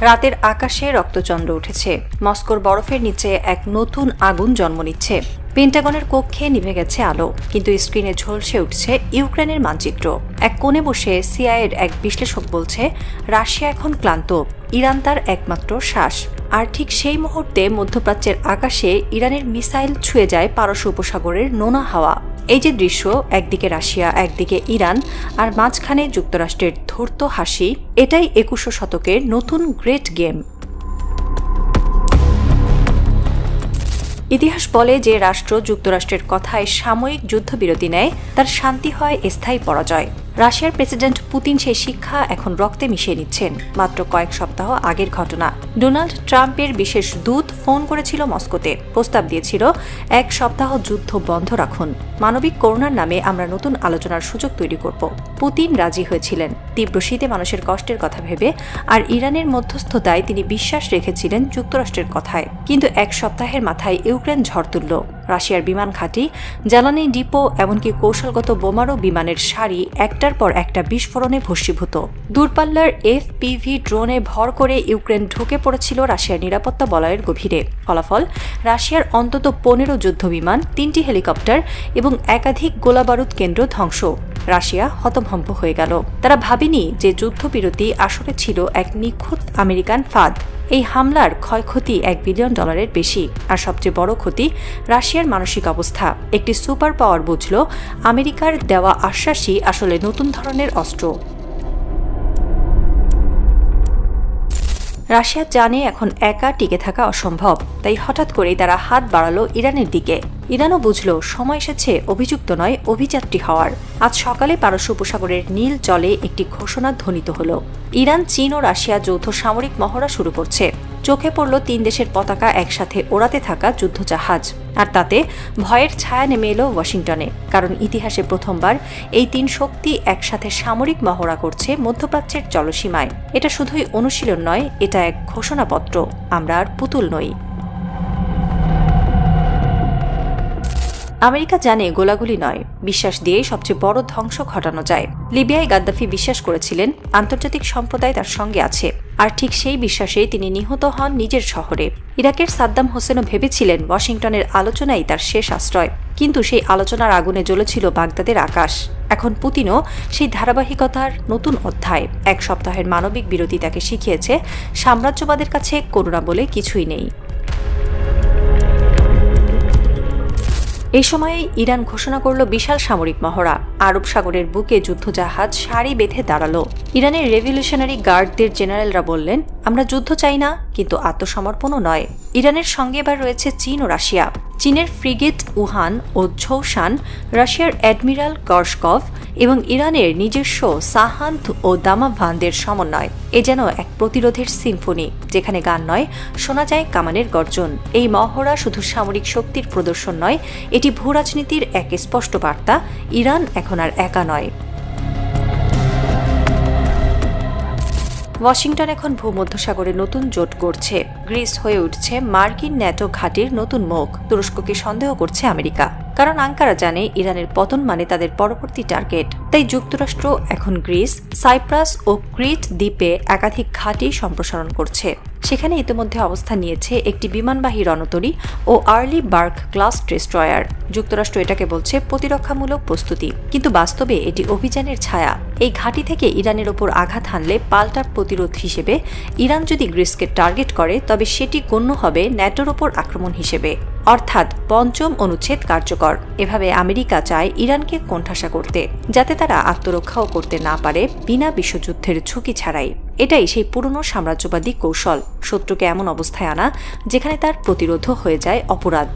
রাতের আকাশে রক্তচন্দ্র উঠেছে, মস্কোর বরফের নিচে এক নতুন আগুন জন্ম নিচ্ছে। পেন্টাগনের কক্ষে নিভে গেছে আলো, কিন্তু স্ক্রিনে ঝলসে উঠছে ইউক্রেনের মানচিত্র। এক কোণে বসে সিআইএর এক বিশ্লেষক বলছে, রাশিয়া এখন ক্লান্ত, ইরান তার একমাত্র শ্বাস। আর ঠিক সেই মুহূর্তে মধ্যপ্রাচ্যের আকাশে ইরানের মিসাইল ছুঁয়ে যায় পারস্য উপসাগরের নোনা হাওয়া। এই যে দৃশ্য, একদিকে রাশিয়া, একদিকে ইরান, আর মাঝখানে যুক্তরাষ্ট্রের ধূর্ত হাসি, এটাই 21 শতকের নতুন গ্রেট গেম। ইতিহাস বলে যে রাষ্ট্র যুক্তরাষ্ট্রের কথায় সাময়িক যুদ্ধবিরতি নেয়, তার শান্তি হয় স্থায়ী পরাজয়। রাশিয়ার প্রেসিডেন্ট পুতিন সেই শিক্ষা এখন রক্তে মিশিয়ে নিচ্ছেন। মাত্র কয়েক সপ্তাহ আগের ঘটনা, ডোনাল্ড ট্রাম্পের বিশেষ দূত ফোন করেছিল মস্কোতে, প্রস্তাব দিয়েছিল 1 সপ্তাহ যুদ্ধ বন্ধ রাখুন, মানবিক করুণার নামে আমরা নতুন আলোচনার সুযোগ তৈরি করব। পুতিন রাজি হয়েছিলেন তীব্র শীতে মানুষের কষ্টের কথা ভেবে, আর ইরানের মধ্যস্থতায় তিনি বিশ্বাস রেখেছিলেন যুক্তরাষ্ট্রের কথায়। কিন্তু 1 সপ্তাহের মাথায় ইউক্রেন ঝড় তুলল। রাশিয়ার বিমান ঘাঁটি, জ্বালানি ডিপো, এমনকি কৌশলগত বোমারু বিমানের সারি একটার পর একটা বিস্ফোরণে ভস্মীভূত। দূরপাল্লার FPV ড্রোনে ভর করে ইউক্রেন ঢুকে পড়েছিল রাশিয়ার নিরাপত্তা বলয়ের গভীরে। ফলাফল, রাশিয়ার অন্তত 15 যুদ্ধবিমান, 3টি হেলিকপ্টার এবং একাধিক গোলাবারুদ কেন্দ্র ধ্বংস। রাশিয়া হতভম্ব হয়ে গেল। তারা ভাবেনি যে যুদ্ধবিরতি আসলে ছিল এক নিখুঁত আমেরিকান ফাঁদ। এই হামলার ক্ষয়ক্ষতি $1 বিলিয়ন বেশি, আর সবচেয়ে বড় ক্ষতি রাশিয়ার মানসিক অবস্থা। একটি সুপার পাওয়ার বুঝল আমেরিকার দেওয়া আশ্বাসই আসলে নতুন ধরনের অস্ত্র। রাশিয়া জানে এখন একা টিকে থাকা অসম্ভব, তাই হঠাৎ করেই তারা হাত বাড়ালো ইরানের দিকে। ইরানও বুঝল সময় এসেছে অভিযুক্ত নয়, অভিযাত্রী হওয়ার। আজ সকালে পারস্য উপসাগরের নীল জলে একটি ঘোষণা ধ্বনিত হল, ইরান, চীন ও রাশিয়া যৌথ সামরিক মহড়া শুরু করছে। চোখে পড়ল 3 দেশের পতাকা একসাথে ওড়াতে থাকা যুদ্ধজাহাজ, আর তাতে ভয়ের ছায়া নেমে এলো ওয়াশিংটনে। কারণ ইতিহাসে প্রথমবার এই 3 শক্তি একসাথে সামরিক মহড়া করছে মধ্যপ্রাচ্যের জলসীমায়। এটা শুধুই অনুশীলন নয়, এটা এক ঘোষণাপত্র, আমরা আর পুতুল নই। আমেরিকা জানে গোলাগুলি নয়, বিশ্বাস দিয়েই সবচেয়ে বড় ধ্বংস ঘটানো যায়। লিবিয়ায় গাদ্দাফি বিশ্বাস করেছিলেন আন্তর্জাতিক সম্প্রদায় তার সঙ্গে আছে, আর ঠিক সেই বিশ্বাসেই তিনি নিহত হন নিজের শহরে। ইরাকের সাদ্দাম হোসেনও ভেবেছিলেন ওয়াশিংটনের আলোচনাই তার শেষ আশ্রয়, কিন্তু সেই আলোচনার আগুনে জ্বলেছিল বাগদাদের আকাশ। এখন পুতিনও সেই ধারাবাহিকতার নতুন অধ্যায়। 1 সপ্তাহের মানবিক বিরতি তাকে শিখিয়েছে সাম্রাজ্যবাদের কাছে করুণা বলে কিছুই নেই। এই সময়ে ইরান ঘোষণা করল বিশাল সামরিক মহড়া। আরব সাগরের বুকে যুদ্ধজাহাজ সারি বেঁধে দাঁড়ালো। ইরানের রেভলিউশনারি গার্ডদের জেনারেলরা বললেন, আমরা যুদ্ধ চাই না, কিন্তু আত্মসমর্পণও নয়। ইরানের সঙ্গে এবার রয়েছে চীন ও রাশিয়া। চীনের ফ্রিগেট উহান ও ঝৌসান, রাশিয়ার অ্যাডমিরাল গর্শকভ এবং ইরানের নিজস্ব সাহান্ত ও দামাভানদের সমন্বয়। এ যেন এক প্রতিরোধের সিম্ফনি, যেখানে গান নয়, শোনা যায় কামানের গর্জন। এই মহড়া শুধু সামরিক শক্তির প্রদর্শন নয়, এটি ভূরাজনীতির এক স্পষ্ট বার্তা, ইরান এখন আর একা নয়। ওয়াশিংটন এখন ভূমধ্যসাগরে নতুন জোট গড়ছে। গ্রিস হয়ে উঠছে মার্কিন ন্যাটো ঘাঁটির নতুন মুখ। তুরস্ককে সন্দেহ করছে আমেরিকা, কারণ আঙ্কারা জানে ইরানের পতন মানে তাদের পরবর্তী টার্গেট। তাই যুক্তরাষ্ট্র এখন গ্রিস, সাইপ্রাস ও ক্রিট দ্বীপে একাধিক ঘাঁটি সম্প্রসারণ করছে। সেখানে ইতিমধ্যে অবস্থান নিয়েছে একটি বিমানবাহী রণতরী ও আর্লি বার্ক ক্লাস ডেস্ট্রয়ার। যুক্তরাষ্ট্র এটাকে বলছে প্রতিরক্ষামূলক প্রস্তুতি, কিন্তু বাস্তবে এটি অভিযানের ছায়া। এই ঘাঁটি থেকে ইরানের ওপর আঘাত হানলে পাল্টা প্রতিরোধ হিসেবে ইরান যদি গ্রিসকে টার্গেট করে, তবে সেটি গণ্য হবে ন্যাটোর ওপর আক্রমণ হিসেবে, অর্থাৎ ৫ম অনুচ্ছেদ কার্যকর। এভাবে আমেরিকা চায় ইরানকে কোণঠাসা করতে, যাতে তারা আত্মরক্ষাও করতে না পারে বিনা বিশ্বযুদ্ধের ঝুঁকি ছাড়াই। এটাই সেই পুরনো সাম্রাজ্যবাদী কৌশল, শত্রুকে এমন অবস্থায় আনা যেখানে তার প্রতিরোধও হয়ে যায় অপরাধ।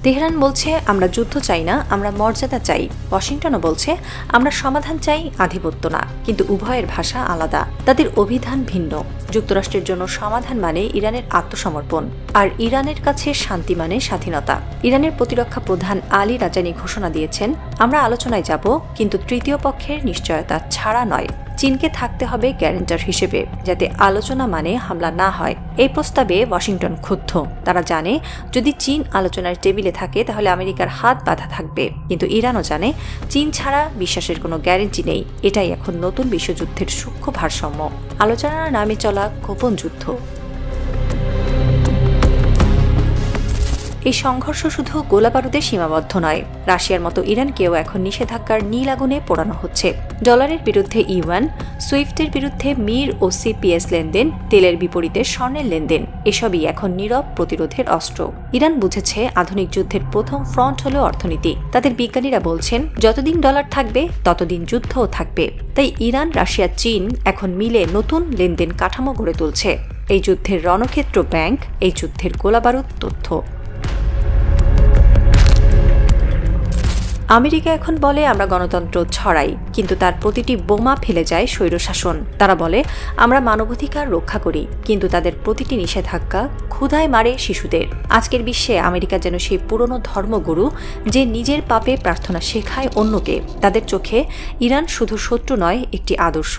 তেহরান বলছে, আমরা যুদ্ধ চাই না, আমরা মর্যাদা চাই। ওয়াশিংটনও বলছে, আমরা সমাধান চাই, আধিপত্য না। কিন্তু উভয়ের ভাষা আলাদা, তাদের অভিধান ভিন্ন। যুক্তরাষ্ট্রের জন্য সমাধান মানে ইরানের আত্মসমর্পণ, আর ইরানের কাছে শান্তি মানে স্বাধীনতা। ইরানের প্রতিরক্ষা প্রধান আলী রাজানি ঘোষণা দিয়েছেন, আমরা আলোচনায় যাব, কিন্তু তৃতীয় পক্ষের নিশ্চয়তা ছাড়া নয়। চীনকে থাকতে হবে গ্যারান্টার হিসেবে, যাতে আলোচনা মানে হামলা না হয়। এই প্রস্তাবে ওয়াশিংটন ক্ষুব্ধ। তারা জানে, যদি চীন আলোচনার টেবিলে থাকে তাহলে আমেরিকার হাত বাঁধা থাকবে। কিন্তু ইরানও জানে, চীন ছাড়া বিশ্বাসের কোনো গ্যারান্টি নেই। এটাই এখন নতুন বিশ্বযুদ্ধের সূক্ষ্ম ভারসাম্য, আলোচনার নামে চলা গোপন যুদ্ধ। এই সংঘর্ষ শুধু গোলাবারুদে সীমাবদ্ধ নয়। রাশিয়ার মতো ইরানকেও এখন নিষেধাজ্ঞার নীল আগুনে পোড়ানো হচ্ছে। ডলারের বিরুদ্ধে ইউয়ান, সুইফটের বিরুদ্ধে মির ও সিপিএস লেনদেন, তেলের বিপরীতে স্বর্ণের লেনদেন, এসবই এখন নীরব প্রতিরোধের অস্ত্র। ইরান বুঝেছে আধুনিক যুদ্ধের প্রথম ফ্রন্ট হল অর্থনীতি। তাদের বিজ্ঞানীরা বলছেন, যতদিন ডলার থাকবে ততদিন যুদ্ধও থাকবে। তাই ইরান, রাশিয়া, চীন এখন মিলে নতুন লেনদেন কাঠামো গড়ে তুলছে। এই যুদ্ধের রণক্ষেত্র ব্যাংক, এই যুদ্ধের গোলাবারুদ তথ্য। আমেরিকা এখন বলে আমরা গণতন্ত্র ছড়াই, কিন্তু তার প্রতিটি বোমা ফেলে যায় স্বৈরশাসন। তারা বলে আমরা মানবাধিকার রক্ষা করি, কিন্তু তাদের প্রতিটি নিষেধাজ্ঞা ক্ষুধায় মারে শিশুদের। আজকের বিশ্বে আমেরিকা যেন সেই পুরনো ধর্মগুরু, যে নিজের পাপে প্রার্থনা শেখায় অন্যকে। তাদের চোখে ইরান শুধু শত্রু নয়, একটি আদর্শ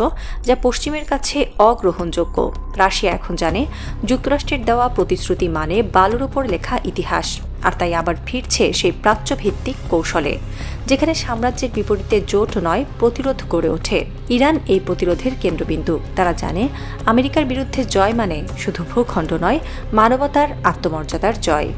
যা পশ্চিমের কাছে অগ্রহণযোগ্য। রাশিয়া এখন জানে, যুক্তরাষ্ট্রের দেওয়া প্রতিশ্রুতি মানে বালুর ওপর লেখা ইতিহাস। আর তাই আবার ফিরছে সেই প্রাচ্যভিত্তিক কৌশলে, যেখানে সাম্রাজ্যের বিপরীতে জোট নয়, প্রতিরোধ গড়ে ওঠে। ইরান এই প্রতিরোধের কেন্দ্রবিন্দু। তারা জানে, আমেরিকার বিরুদ্ধে জয় মানে শুধু ভূখণ্ড নয়, মানবতার আত্মমর্যাদার জয়।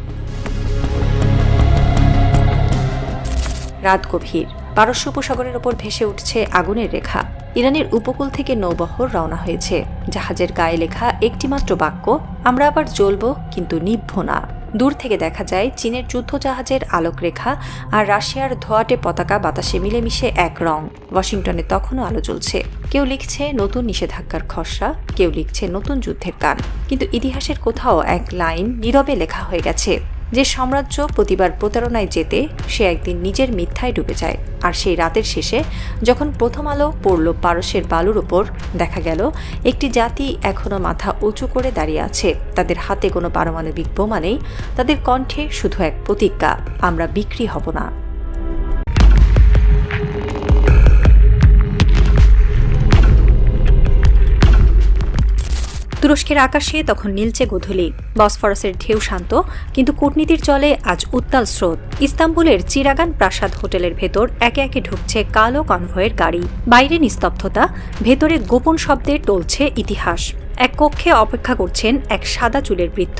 রাত গভীর। পারস্য উপসাগরের ওপর ভেসে উঠছে আগুনের রেখা। ইরানের উপকূল থেকে নৌবহর রওনা হয়েছে। জাহাজের গায়ে লেখা একটিমাত্র বাক্য, আমরা আবার জ্বলব, কিন্তু নিভব না। দূর থেকে দেখা যায় চীনের যুদ্ধজাহাজের আলোকরেখা আর রাশিয়ার ধোঁয়াটে পতাকা বাতাসে মিলেমিশে এক রং। ওয়াশিংটনে তখনও আলো জ্বলছে। কেউ লিখছে নতুন নিষেধাজ্ঞার খসড়া, কেউ লিখছে নতুন যুদ্ধের গান। কিন্তু ইতিহাসের কোথাও এক লাইন নীরবে লেখা হয়ে গেছে, যে সাম্রাজ্য প্রতিবার প্রতারণায় যেতে, সে একদিন নিজের মিথ্যায় ডুবে যায়। আর সেই রাতের শেষে যখন প্রথম আলো পড়ল পারস্যের বালুর ওপর, দেখা গেল একটি জাতি এখনো মাথা উঁচু করে দাঁড়িয়ে আছে। তাদের হাতে কোনো পারমাণবিক বোমা নেই, তাদের কণ্ঠে শুধু এক প্রতিজ্ঞা, আমরা বিক্রি হব না। তুরস্কের আকাশে তখন নীলচে গোধূলি। বসফরাসের ঢেউ শান্ত, কিন্তু কূটনীতির জলে আজ উত্তাল স্রোত। ইস্তাম্বুলের চিরাগান প্রাসাদ হোটেলের ভেতর একে একে ঢুকছে কালো কনভয়ের গাড়ি। বাইরে নিস্তব্ধতা, ভেতরে গোপন শব্দে টলছে ইতিহাস। এক কক্ষে অপেক্ষা করছেন এক সাদা চুলের বৃদ্ধ,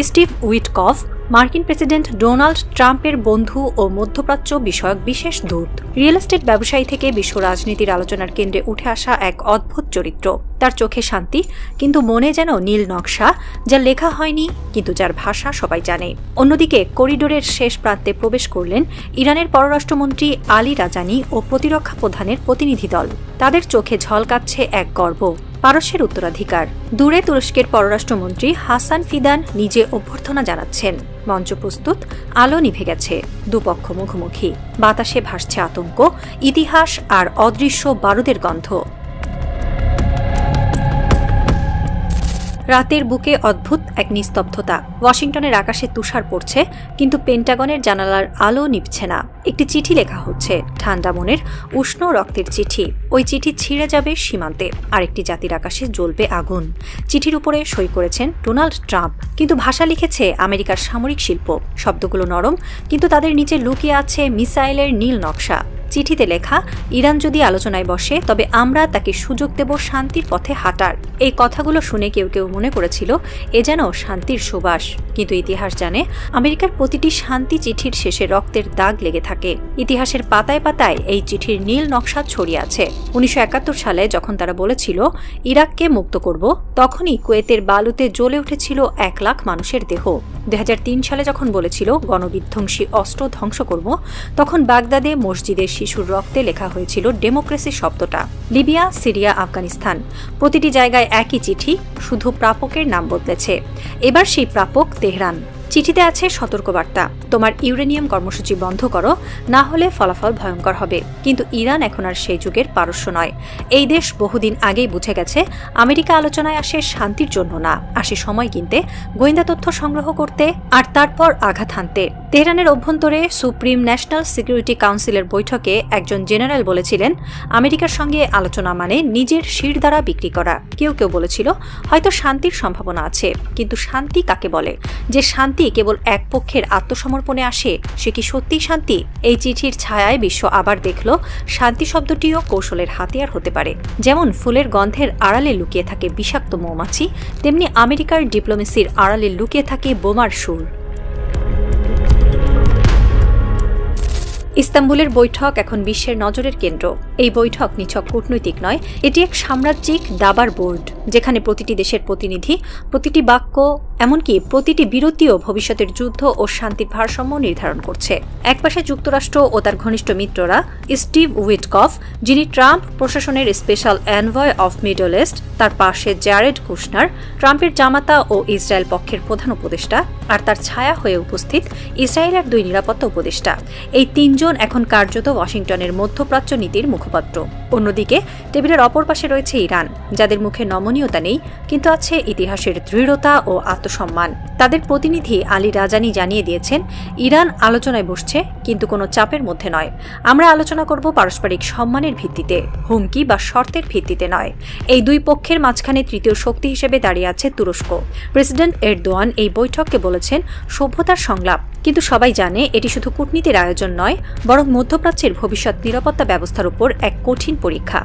স্টিভ উইটকফ, মার্কিন প্রেসিডেন্ট ডোনাল্ড ট্রাম্পের বন্ধু ও মধ্যপ্রাচ্য বিষয়ক বিশেষ দূত। রিয়েল এস্টেট ব্যবসায়ী থেকে বিশ্ব রাজনীতির আলোচনার কেন্দ্রে উঠে আসা এক অদ্ভুত চরিত্র। তার চোখে শান্তি, কিন্তু মনে যেন নীল নকশা, যা লেখা হয়নি কিন্তু যার ভাষা সবাই জানে। অন্যদিকে করিডোরের শেষ প্রান্তে প্রবেশ করলেন ইরানের পররাষ্ট্রমন্ত্রী আলী রাজানি ও প্রতিরক্ষা প্রধানের প্রতিনিধি দল। তাদের চোখে ঝলকাচ্ছে এক গর্ব, পারস্যের উত্তরাধিকার। দূরে তুরস্কের পররাষ্ট্রমন্ত্রী হাসান ফিদান নিজে অভ্যর্থনা জানাচ্ছেন। মঞ্চ প্রস্তুত, আলো নিভে গেছে, দুপক্ষ মুখোমুখি। বাতাসে ভাসছে আতঙ্ক, ইতিহাস আর অদৃশ্য বারুদের গন্ধ। রাতের বুকে অদ্ভুত এক নিস্তব্ধতা। ওয়াশিংটনের আকাশে তুষার পড়ছে, কিন্তু পেন্টাগনের জানালার আলো নিভছে না। একটি চিঠি লেখা হচ্ছে, ঠান্ডা মনের উষ্ণ রক্তের চিঠি। ওই চিঠি ছিঁড়ে যাবে সীমান্তে, আরেকটি জাতির আকাশে জ্বলবে আগুন। চিঠির উপরে সই করেছেন ডোনাল্ড ট্রাম্প, কিন্তু ভাষা লিখেছে আমেরিকার সামরিক শিল্প। শব্দগুলো নরম, কিন্তু তাদের নিচে লুকিয়ে আছে মিসাইলের নীল নকশা। চিঠিতে লেখা, ইরান যদি আলোচনায় বসে তবে আমরা তাকে সুযোগ দেব শান্তির পথে হাঁটার। এই কথাগুলো শুনে কেউ কেউ মনে করেছিল এ যেন শান্তির সুবাস। কিন্তু ইতিহাস জানে, আমেরিকার প্রতিটি শান্তি চিঠির শেষে রক্তের দাগ লেগে থাকে। ইতিহাসের পাতায় পাতায় এই চিঠির নীল নকশা ছড়িয়ে আছে। 1971 সালে যখন তারা বলেছিল ইরাককে মুক্ত করব, তখনই কুয়েতের বালুতে জ্বলে উঠেছিল 1 লাখ মানুষের দেহ। 2003 সালে যখন বলেছিল গণবিধ্বংসী অস্ত্র ধ্বংস করব, তখন বাগদাদে মসজিদের শিশুর রক্তে লেখা হয়েছিল ডেমোক্রেসি শব্দটা। লিবিয়া, সিরিয়া, আফগানিস্তান, প্রতিটি জায়গায় একই চিঠি, শুধু প্রাপকের নাম বদলেছে। এবার সেই প্রাপক তেহরান। চিঠিতে আছে সতর্কবার্তা, তোমার ইউরেনিয়াম কর্মসূচি বন্ধ করো, না হলে ফলাফল ভয়ঙ্কর হবে। কিন্তু ইরান এখন আর সেই যুগের পারস্য নয়। এই দেশ বহুদিন আগেই বুঝে গেছে আমেরিকা আলোচনায় আসে শান্তির জন্য না, আসে সময় কিনতে, গোয়েন্দা তথ্য সংগ্রহ করতে আর তারপর আঘাত হানতে। তেহরানের অভ্যন্তরে সুপ্রিম ন্যাশনাল সিকিউরিটি কাউন্সিলের বৈঠকে একজন জেনারেল বলেছিলেন, আমেরিকার সঙ্গে আলোচনা মানে নিজের শির দ্বারা বিক্রি করা। কেউ কেউ বলেছিল হয়তো শান্তির সম্ভাবনা আছে, কিন্তু শান্তি কাকে বলে? যে শান্তি কেবল এক পক্ষের আত্মসমর্পণে আসে, সে কি সত্যিই শান্তি? এই চিঠির ছায়ায় বিশ্ব আবার দেখল শান্তি শব্দটিও কৌশলের হাতিয়ার হতে পারে। যেমন ফুলের গন্ধের আড়ালে লুকিয়ে থাকে বিষাক্ত মৌমাছি, তেমনি আমেরিকার ডিপ্লোমেসির আড়ালে লুকিয়ে থাকে বোমার সুর। ইস্তাম্বুলের বৈঠক এখন বিশ্বের নজরের কেন্দ্র। এই বৈঠক নিছক কূটনৈতিক নয়, এটি এক সাম্রাজ্যিক দাবার বোর্ড, যেখানে প্রতিটি দেশের প্রতিনিধি, প্রতিটি বাক্য, এমনকি প্রতিটি বিরতিও ভবিষ্যতের যুদ্ধ ও শান্তির ভারসাম্য নির্ধারণ করছে। একপাশে যুক্তরাষ্ট্র ও তার ঘনিষ্ঠ মিত্ররা, স্টিভ উইটকফ, যিনি ট্রাম্প প্রশাসনের special envoy of middle east, তার পাশে জ্যারেড কুশনার, ট্রাম্পের জামাতা ও ইসরায়েল পক্ষের প্রধান উপদেষ্টা, আর তার ছায়া হয়ে উপস্থিত ইসরায়েলের 2 নিরাপত্তা উপদেষ্টা। এই 3 জন এখন কার্যত ওয়াশিংটনের মধ্যপ্রাচ্য নীতির মুখপাত্র। অন্যদিকে টেবিলের অপর পাশে রয়েছে ইরান, যাদের মুখে নমনীয়তা নেই, কিন্তু আছে ইতিহাসের দৃঢ়তা ও আত্মসম্মান। তাদের প্রতিনিধি আলী রাজানি জানিয়ে দিয়েছেন, ইরান আলোচনায় বসছে, কিন্তু কোনো চাপের মধ্যে নয়। আমরা আলোচনা করব পারস্পরিক সম্মানের ভিত্তিতে, হুমকি বা শর্তের ভিত্তিতে নয়। এই 2 পক্ষের মাঝখানে তৃতীয় শক্তি হিসেবে দাঁড়িয়ে আছে তুরস্ক। প্রেসিডেন্ট এরদোয়ান এই বৈঠককে বলেছেন সভ্যতার সংলাপ, কিন্তু সবাই জানে এটি শুধু কূটনীতির আয়োজন নয়, বরং মধ্যপ্রাচ্যের ভবিষ্যৎ নিরাপত্তা ব্যবস্থার উপর এক কঠিন পরীক্ষা।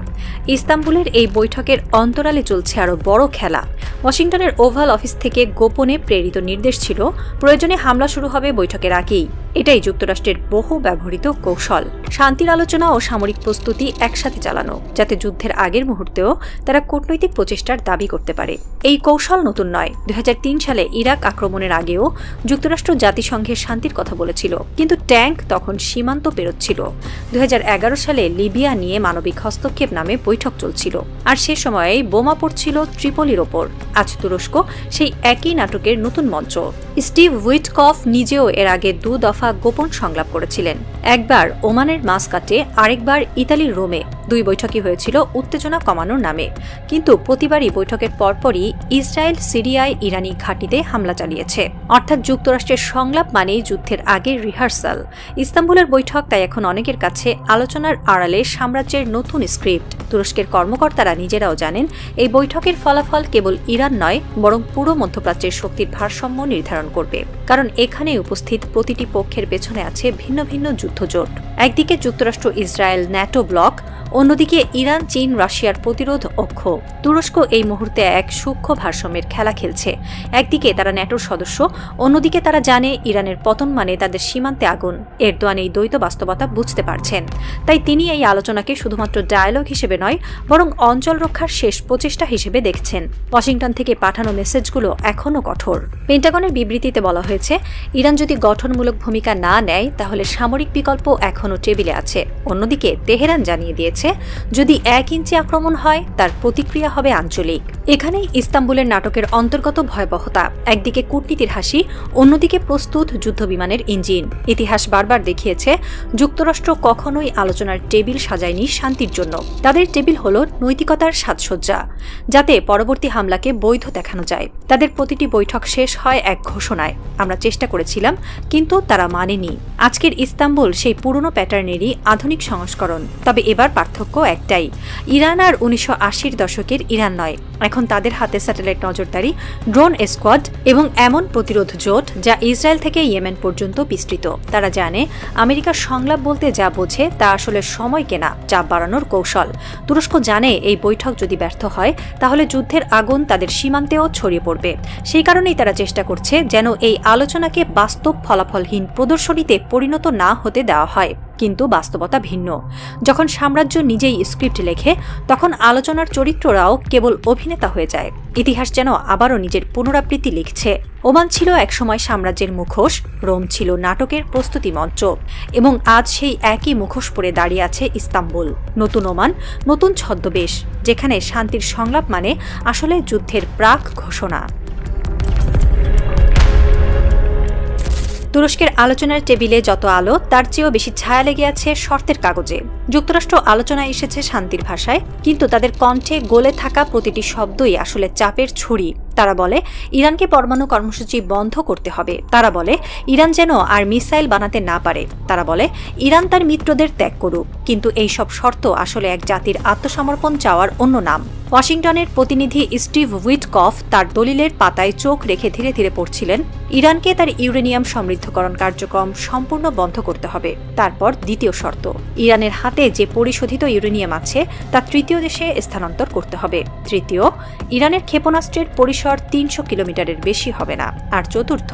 ইস্তাম্বুলের এই বৈঠকের অন্তরালে চলছে আরও বড় খেলা। ওয়াশিংটনের ওভাল অফিস থেকে গোপনে প্রেরিত নির্দেশ ছিল, প্রয়োজনে হামলা শুরু হবে বৈঠকের আগেই। এটাই যুক্তরাষ্ট্রের বহু ব্যবহৃত কৌশল, শান্তির আলোচনা ও সামরিক প্রস্তুতি একসাথে চালানো, যাতে যুদ্ধের আগের মুহূর্তেও তারা কূটনৈতিক প্রচেষ্টার দাবি করতে পারে। এই কৌশল নতুন নয়। 2003 সালে ইরাক আক্রমণের আগেও যুক্তরাষ্ট্র জাতিসংঘের শান্তির কথা বলেছিল, কিন্তু ট্যাঙ্ক তখন সীমান্ত পেরোচ্ছিল। 2011 সালে লিবিয়া নিয়ে মানবিক হস্তক্ষেপ নামে বৈঠক চলছিল, আর সে সময়ে বোমা পড়ছিল ত্রিপোলির ওপর। আজ তুরস্ক সেই একই নাটকের নতুন মঞ্চ। স্টিভ উইটকফ নিজেও এর আগে 2 দফা গোপন সংলাপ করেছিলেন, একবার ওমানের মাসকাটে, আরেকবার ইতালির রোমে। 2 বৈঠকই হয়েছিল উত্তেজনা কমানোর নামে, কিন্তু প্রতিবারই বৈঠকের পরপরই ইসরায়েল সিরিয়ায় ইরানি ঘাঁটিতে হামলা চালিয়েছে। অর্থাৎ যুক্তরাষ্ট্রের সংলাপ মানেই যুদ্ধের আগের রিহার্সাল। ইস্তাম্বুলের বৈঠক তাই এখন অনেকের কাছে আলোচনার আড়ালে সাম্রাজ্যের নতুন স্ক্রিপ্ট। তুরস্কের কর্মকর্তারা নিজেরাও জানেন, এই বৈঠকের ফলাফল কেবল ইরান নয়, বরং পুরো মধ্যপ্রাচ্যের শক্তির ভারসাম্য নির্ধারণ করবে। কারণ এখানে উপস্থিত প্রতিটি পক্ষের পেছনে আছে ভিন্ন ভিন্ন যুদ্ধজোট। একদিকে যুক্তরাষ্ট্র, ইসরায়েল, ন্যাটো ব্লক, অন্যদিকে ইরান, চীন, রাশিয়ার প্রতিরোধ অক্ষ। তুরস্ক এই মুহূর্তে এক সূক্ষ্ম ভারসাম্যের খেলা খেলছে। একদিকে তারা ন্যাটোর সদস্য, অন্যদিকে তারা জানে ইরানের পতন মানে তাদের সীমান্তে আগুন। এরদোয়ান এই দ্বৈত বাস্তবতা বুঝতে পারছেন, তাই তিনি এই আলোচনাকে শুধুমাত্র ডায়ালগ হিসেবে নয়, বরং অঞ্চল রক্ষার শেষ প্রচেষ্টা হিসেবে দেখছেন। ওয়াশিংটন থেকে পাঠানো মেসেজগুলো এখনও কঠোর। পেন্টাগনের বিবৃতিতে বলা হয়েছে, ইরান যদি গঠনমূলক ভূমিকা না নেয়, তাহলে সামরিক বিকল্প এখনও টেবিলে আছে। অন্যদিকে তেহরান জানিয়ে দিয়েছে, যদি 1 ইঞ্চি আক্রমণ হয়, তার প্রতিক্রিয়া হবে আঞ্চলিক। এখানেই ইস্তাম্বুলের নাটকের অন্তর্গত ভয়াবহতা। একদিকে কূটনীতির হাসি, অন্যদিকে প্রস্তুত যুদ্ধবিমানের ইঞ্জিন। ইতিহাস বারবার দেখিয়েছে, যুক্তরাষ্ট্র কখনোই আলোচনার টেবিল সাজায়নি শান্তির জন্য। তাদের টেবিল হল নৈতিকতার সাজসজ্জা, যাতে পরবর্তী হামলাকে বৈধ দেখানো যায়। তাদের প্রতিটি বৈঠক শেষ হয় এক ঘোষণায়, আমরা চেষ্টা করেছিলাম, কিন্তু তারা মানেনি। আজকের ইস্তাম্বুল সেই পুরনো প্যাটার্নেরই আধুনিক সংস্করণ। তবে এবার পার্থক্য একটাই, ইরান আর 1980-র দশকের ইরান নয়। এখন তাদের হাতে স্যাটেলাইট নজরদারি, ড্রোন স্কোয়াড এবং এমন প্রতিরোধ জোট যা ইসরায়েল থেকে ইয়েমেন পর্যন্ত বিস্তৃত। তারা জানে আমেরিকার সংলাপ বলতে যা বোঝে তা আসলে সময় কেনা, চাপ বাড়ানোর কৌশল। তুরস্ক জানে এই বৈঠক যদি ব্যর্থ হয়, তাহলে যুদ্ধের আগুন তাদের সীমান্তেও ছড়িয়ে পড়বে। সেই কারণেই তারা চেষ্টা করছে যেন এই আলোচনাকে বাস্তব ফলাফলহীন প্রদর্শনীতে পরিণত না হতে দেওয়া হয়। কিন্তু বাস্তবতা ভিন্ন। যখন সাম্রাজ্য নিজেই স্ক্রিপ্ট লেখে, তখন আলোচনার চরিত্ররাও কেবল অভিনেতা হয়ে যায়। ইতিহাস যেন আবারও নিজের পুনরাবৃত্তি লিখছে। ওমান ছিল একসময় সাম্রাজ্যের মুখোশ, রোম ছিল নাটকের প্রস্তুতি মঞ্চ, এবং আজ সেই একই মুখোশ পরে দাঁড়িয়ে আছে ইস্তাম্বুল। নতুন ওমান, নতুন ছদ্মবেশ, যেখানে শান্তির সংলাপ মানে আসলে যুদ্ধের প্রাক ঘোষণা। তুরস্কের আলোচনার টেবিলে যত আলো তার চেয়েও বেশি ছায়া লেগে আছে শর্তের কাগজে। যুক্তরাষ্ট্র আলোচনায় এসেছে শান্তির ভাষায়, কিন্তু তাদের কণ্ঠে গলে থাকা প্রতিটি শব্দই আসলে চাপের ছুরি। তারা বলে ইরানকে পরমাণু কর্মসূচি বন্ধ করতে হবে। তারা বলে ইরান যেন আর মিসাইল বানাতে না পারে। তারা বলে ইরান তার মিত্রদের ত্যাগ করুক। কিন্তু এই সব শর্ত আসলে এক জাতির আত্মসমর্পণ চাওয়ার অন্য নাম। ওয়াশিংটনের প্রতিনিধি স্টিভ উইটকফ তার দলিলের পাতায় চোখ রেখে ধীরে ধীরে পড়ছিলেন, ইরানকে তার ইউরেনিয়াম সমৃদ্ধকরণ কার্যক্রম সম্পূর্ণ বন্ধ করতে হবে। তারপর দ্বিতীয় শর্ত, ইরানের হাতে যে পরিশোধিত ইউরেনিয়াম আছে তা তৃতীয় দেশে স্থানান্তর করতে হবে। তৃতীয়, ইরানের ক্ষেপণাস্ত্রের পরিসর ৩০০ কিলোমিটারের বেশি হবে না। আর চতুর্থ,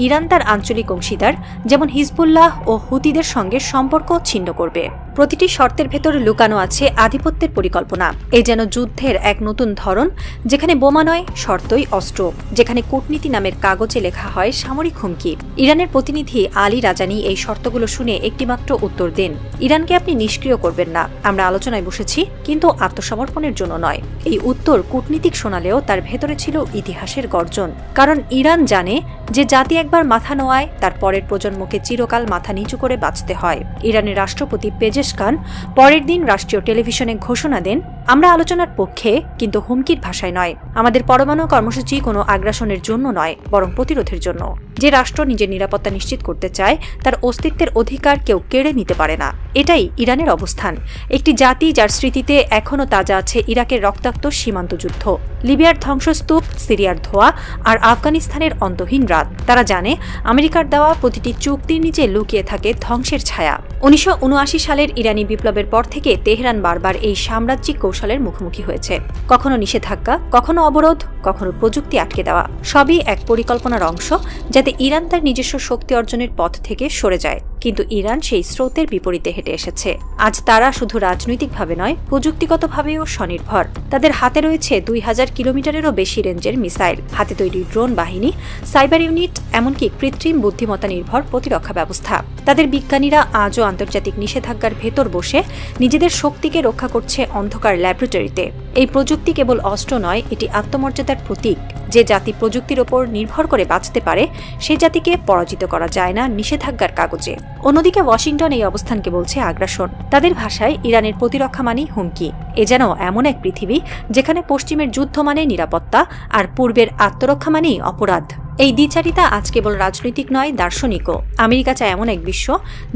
ইরান তার আঞ্চলিক অংশীদার যেমন হিজবুল্লাহ ও হুতিদের সঙ্গে সম্পর্ক ছিন্ন করবে। প্রতিটি শর্তের ভেতর লুকানো আছে আধিপত্যের পরিকল্পনা। এই যেন যুদ্ধের এক নতুন ধরন, যেখানে বোমা নয়, শর্তই অস্ত্র, যেখানে কূটনীতি নামের কাগজে লেখা হয় সামরিক হুমকি। ইরানের প্রতিনিধি আলী রাজানি এই শর্তগুলো শুনে একটিমাত্র উত্তর দেন, ইরানকে আপনি নিষ্ক্রিয় করবেন না। আমরা আলোচনায় বসেছি, কিন্তু আত্মসমর্পণের জন্য নয়। এই উত্তর কূটনীতিক শোনালেও তার ভেতরে ছিল ইতিহাসের গর্জন। কারণ ইরান জানে যে জাতি একবার মাথা নোয়ায় তার পরের প্রজন্মকে চিরকাল মাথা নিচু করে বাঁচতে হয়। ইরানের রাষ্ট্রপতি পেজেশকান পরের দিন রাষ্ট্রীয় টেলিভিশনে ঘোষণা দেন, আমরা আলোচনার পক্ষে, কিন্তু হুমকির ভাষায় নয়। আমাদের পরমাণু কর্মসূচি কোনো আগ্রাসনের জন্য নয়, বরং প্রতিরোধের জন্য। যে রাষ্ট্র নিজের নিরাপত্তা নিশ্চিত করতে চায় তার অস্তিত্বের অধিকার কেউ কেড়ে নিতে পারে না। এটাই ইরানের অবস্থান। একটি জাতি যার স্মৃতিতে এখনও তাজা আছে ইরাকের রক্তাক্ত সীমান্ত যুদ্ধ, লিবিয়ার ধ্বংসস্তূপ, সিরিয়ার ধোঁয়া আর আফগানিস্তানের অন্তহীন রাত। তারা জানে আমেরিকার দেওয়া প্রতিটি চুক্তির নিচে লুকিয়ে থাকে ধ্বংসের ছায়া। ১৯৭৯ সালের ইরানি বিপ্লবের পর থেকে তেহরান বারবার এই সাম্রাজ্যিক কৌশলের মুখোমুখি হয়েছে। কখনো নিষেধাজ্ঞা, কখনো অবরোধ, কখনো প্রযুক্তি আটকে দেওয়া। সবই এক পরিকল্পনার অংশ, যাতে ইরান তার নিজস্ব শক্তি অর্জনের পথ থেকে সরে যায়। কিন্তু ইরান সেই স্রোতের বিপরীতে হেঁটে এসেছে। আজ তারা শুধু রাজনৈতিকভাবে নয়, প্রযুক্তিগতভাবেও স্বনির্ভর। তাদের হাতে রয়েছে ২০০০ কিলোমিটারেরও বেশি রেঞ্জের মিসাইল, হাতে তৈরি ড্রোন বাহিনী, সাইবার ইউনিট, এমনকি কৃত্রিম বুদ্ধিমত্তা নির্ভর প্রতিরক্ষা ব্যবস্থা। তাদের বিজ্ঞানীরা আজও আন্তর্জাতিক নিষেধাজ্ঞার ভেতর বসে নিজেদের শক্তিকে রক্ষা করছে অন্ধকার ল্যাবরেটরিতে। এই প্রযুক্তি কেবল অস্ত্র নয়, এটি আত্মমর্যাদার প্রতীক। যে জাতি প্রযুক্তির ওপর নির্ভর করে বাঁচতে পারে, সেই জাতিকে পরাজিত করা যায় না নিষেধাজ্ঞার কাগজে। অন্যদিকে ওয়াশিংটন এই অবস্থানকে বলছে আগ্রাসন। তাদের ভাষায় ইরানের প্রতিরক্ষা মানেই হুমকি। এ যেন এমন এক পৃথিবী যেখানে পশ্চিমের যুদ্ধ মানে নিরাপত্তা আর পূর্বের আত্মরক্ষা মানেই অপরাধ। এই দ্বিচারিতা আজ কেবল রাজনৈতিক নয়, দার্শনিকও। আমেরিকা চায় এমন এক বিশ্ব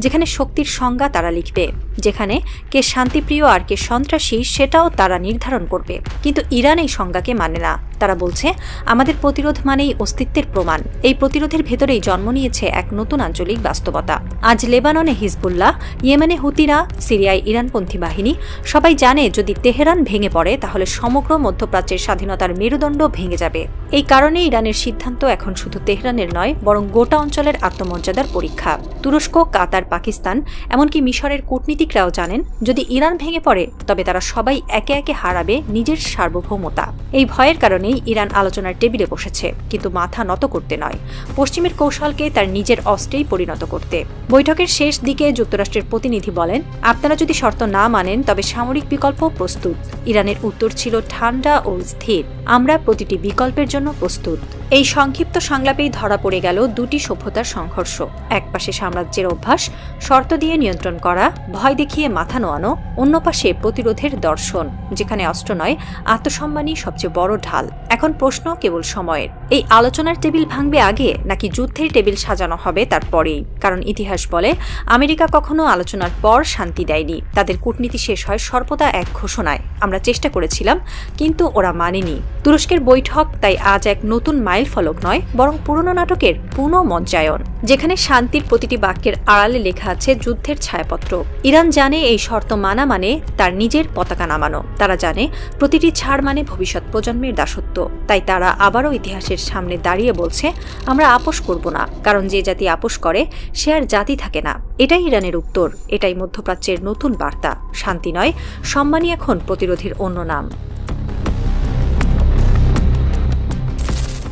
যেখানে শক্তির সংজ্ঞা তারা লিখবে, যেখানে কে শান্তিপ্রিয় আর কে সন্ত্রাসী সেটাও তারা নির্ধারণ করবে। কিন্তু ইরান এই সংজ্ঞাকে মানে না। তারা বলছে আমাদের প্রতিরোধ মানেই অস্তিত্বের প্রমাণ। এই প্রতিরোধের ভেতরেই জন্ম নিয়েছে এক নতুন আঞ্চলিক বাস্তবতা। আজ লেবাননে হিজবুল্লাহ, ইয়েমেনে হুতিরা, সিরিয়ায় ইরানপন্থী বাহিনী, সবাই জানে যদি তেহরান ভেঙে পড়ে তাহলে সমগ্র মধ্যপ্রাচ্যের স্বাধীনতার মেরুদণ্ড ভেঙে যাবে। এই কারণে ইরানের সিদ্ধান্ত এখন শুধু তেহরানের নয়, বরং গোটা অঞ্চলের আত্মমর্যাদার পরীক্ষা। তুরস্ক, কাতার, পাকিস্তান, এমনকি মিশরের কূটনীতিকরাও জানেন যদি ইরান ভেঙে পড়ে তবে তারা সবাই একে একে হারাবে নিজের সার্বভৌমতা। এই ভয়ের কারণেই ইরান আলোচনার টেবিলে বসেছে, কিন্তু মাথা নত করতে নয়, পশ্চিমের কৌশলকে তার নিজের অস্ত্রেই পরিণত করতে। বৈঠকের শেষ দিকে যুক্তরাষ্ট্রের প্রতিনিধি বলেন, আপনারা যদি শর্ত না মানেন তবে সামরিক বিকল্প প্রস্তুত। ইরানের উত্তর ছিল ঠান্ডা ও স্থির, আমরা প্রতিটি বিকল্পের জন্য প্রস্তুত। এই সংক্ষিপ্ত সংলাপেই ধরা পড়ে গেল দুটি সভ্যতার সংঘর্ষ। একপাশে সাম্রাজ্যের অভ্যাস, শর্ত দিয়ে নিয়ন্ত্রণ করা, ভয় দেখিয়ে মাথা নোয়ানো; অন্য পাশে প্রতিরোধের দর্শন, যেখানে অস্ত্র নয়, আত্মসম্মানই সবচেয়ে বড় ঢাল। এখন প্রশ্ন কেবল সময়ের। এই আলোচনার টেবিল ভাঙবে আগে, নাকি যুদ্ধের টেবিল সাজানো হবে তারপরেই? কারণ ইতিহাস বলে আমেরিকা কখনো আলোচনার পর শান্তি দেয়নি। তাদের কূটনীতি শেষ হয় সর্বদা এক ঘোষণায়, আমরা চেষ্টা করেছিলাম কিন্তু ওরা মানেনি। তুরস্কের বৈঠক তাই আজ এক নতুন মাইল ফলক নয়, বরং পুরনো নাটকের পুনঃমঞ্চায়ন, যেখানে শান্তির প্রতিটি বাক্যের আড়ালে লেখা আছে যুদ্ধের ছায়াপত্র। ইরান জানে এই শর্ত মানা মানে তার নিজের পতাকা নামানো। তারা জানে প্রতিটি ছাড় মানে ভবিষ্যৎ প্রজন্মের দাসত্ব। তাই তারা আবারও ইতিহাসের সামনে দাঁড়িয়ে বলছে, আমরা আপোষ করব না, কারণ যে জাতি আপোষ করে সে আর জাতি থাকে না। এটাই ইরানের উত্তর, এটাই মধ্যপ্রাচ্যের নতুন বার্তা। শান্তি নয়, সম্মানই এখন প্রতিরোধের অন্য নাম।